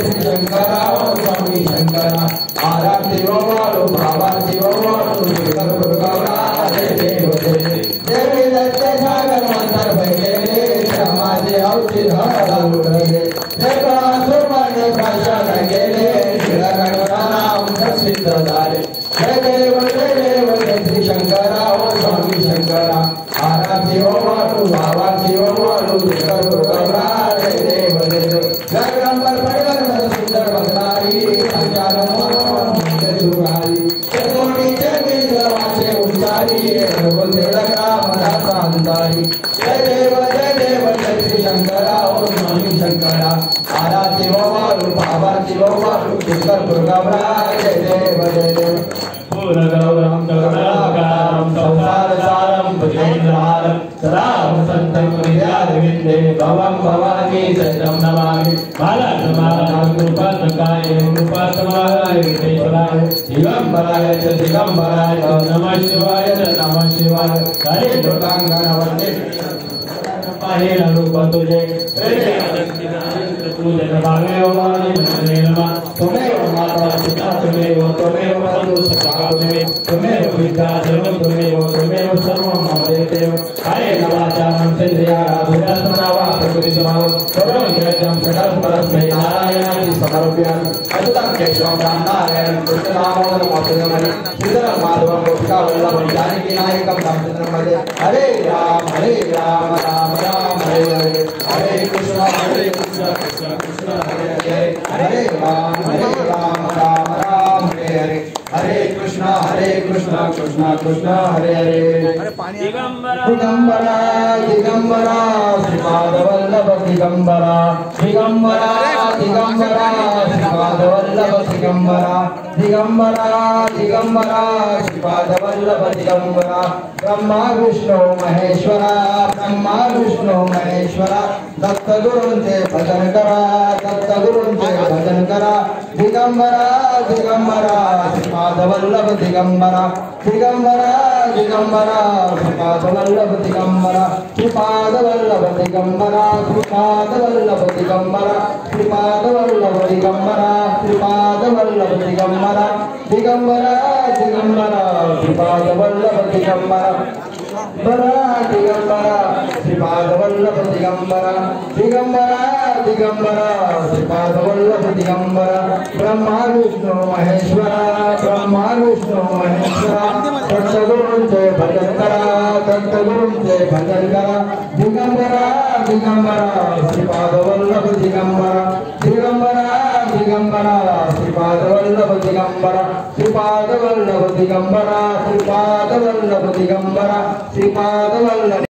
श्री शंकरा ओ स्वामी शंकरा आराम देव वाळू बाबा देव वाळू शंकर गोकरा जय देव देवी दत्त सागर मंतर भैले समाजे औषध उठले सुमाने भाषण गेले शिळगणाम प्रसिद्ध झाले जय देव जय श्री शंकरा ओ स्वामी शंकरा आराम देव वाळू बाबा देव वाळू शंकर गोकरा जय देव जगदंबर पडगर सुंदर बसणारी संचालन सुखारी कोणीचे बिंद वाचे उच्चारी अंतारी जय देव जय श्री शंकरा ओ स्वामी शंकरा आरा देव वाळू बाबा देव वाळू शंकर गोकरा जय देव पूर्णगौरम गौरवकारम संसार सारम भुजेन्द्रहारम सदा वसंतं विद्यारविन्दे भवं भवानी सत्यं नमामि बालासमानं कृपासकाय कृपासमाय विघ्नेश्वराय दिगंबराय च दिगंबराय नमः शिवाय हरे दुर्गांगना वन्दे पाहिलं रूप तुझे पूजन भावे वाणी नमः नमः तुमेव माता पिता तुमेव बंधु सखा तुमेव विद्या सर्वं तुमेव सर्वं मम देव हरे नवाचारं सिद्धियाराधुरात्मनावा प्रकृतिस्वभाव सर्वज्ञं षडात्मरस्मै नारायणादि समर्पयामि अच्युतं केशवं रामनारायणं कृष्णदामोदरं वासुदेवं श्रीधरं माधवं गोपिकावल्लभं जानकीनायकं रामचन्द्रं भजे हरे राम राम राम हरे हरे हरे कृष्ण कृष्ण कृष्ण हरे हरे राम राम हरे हरे हरे कृष्ण कृष्ण कृष्ण हरे हरे दिगंबरा दिगंबरा श्रीपाद वल्लभ दिगंबरा दिगंबरा दिगंबरा श्रीपाद वल्लभ दिगंबरा दिगंबरा दिगंबरा श्रीपाद वल्लभ दिगंबरा ब्रह्मा विष्णु महेश्वरा दत्त गुरूंचे भजन करा दिगंबरा दिगंबरा श्रीपाद वल्लभ दिगंबरा दिगंबरा दिगंबरा श्रीपाद वल्लभ दिगंबरा श्रीपाद वल्लभ दिगंबरा श्रीपाद वल्लभ दिगंबरा श्रीपाद वल्लभ दिगंबरा श्रीपाद वल्लभ दिगंबरा दिगंबरा दिगंबरा श्रीपाद वल्लभ दिगंबरा दिगंबरा श्रीपाद वल्लभ दिगंबरा दिगंबरा दिगंबरा श्रीपाद वल्लभ दिगंबरा ब्रह्मा विष्णु महेश्वरा दत्त गुरूंचे भजन करा दिगंबरा दिगंबरा श्रीपाद वल्लभ दिगंबरा दिगंबरा दिगंबरा श्रीपाद वल्लभ दिगंबरा श्रीपाद वल्लभ दिगंबरा श्रीपाद वल्लभ दिगंबरा श्रीपाद वल्लभ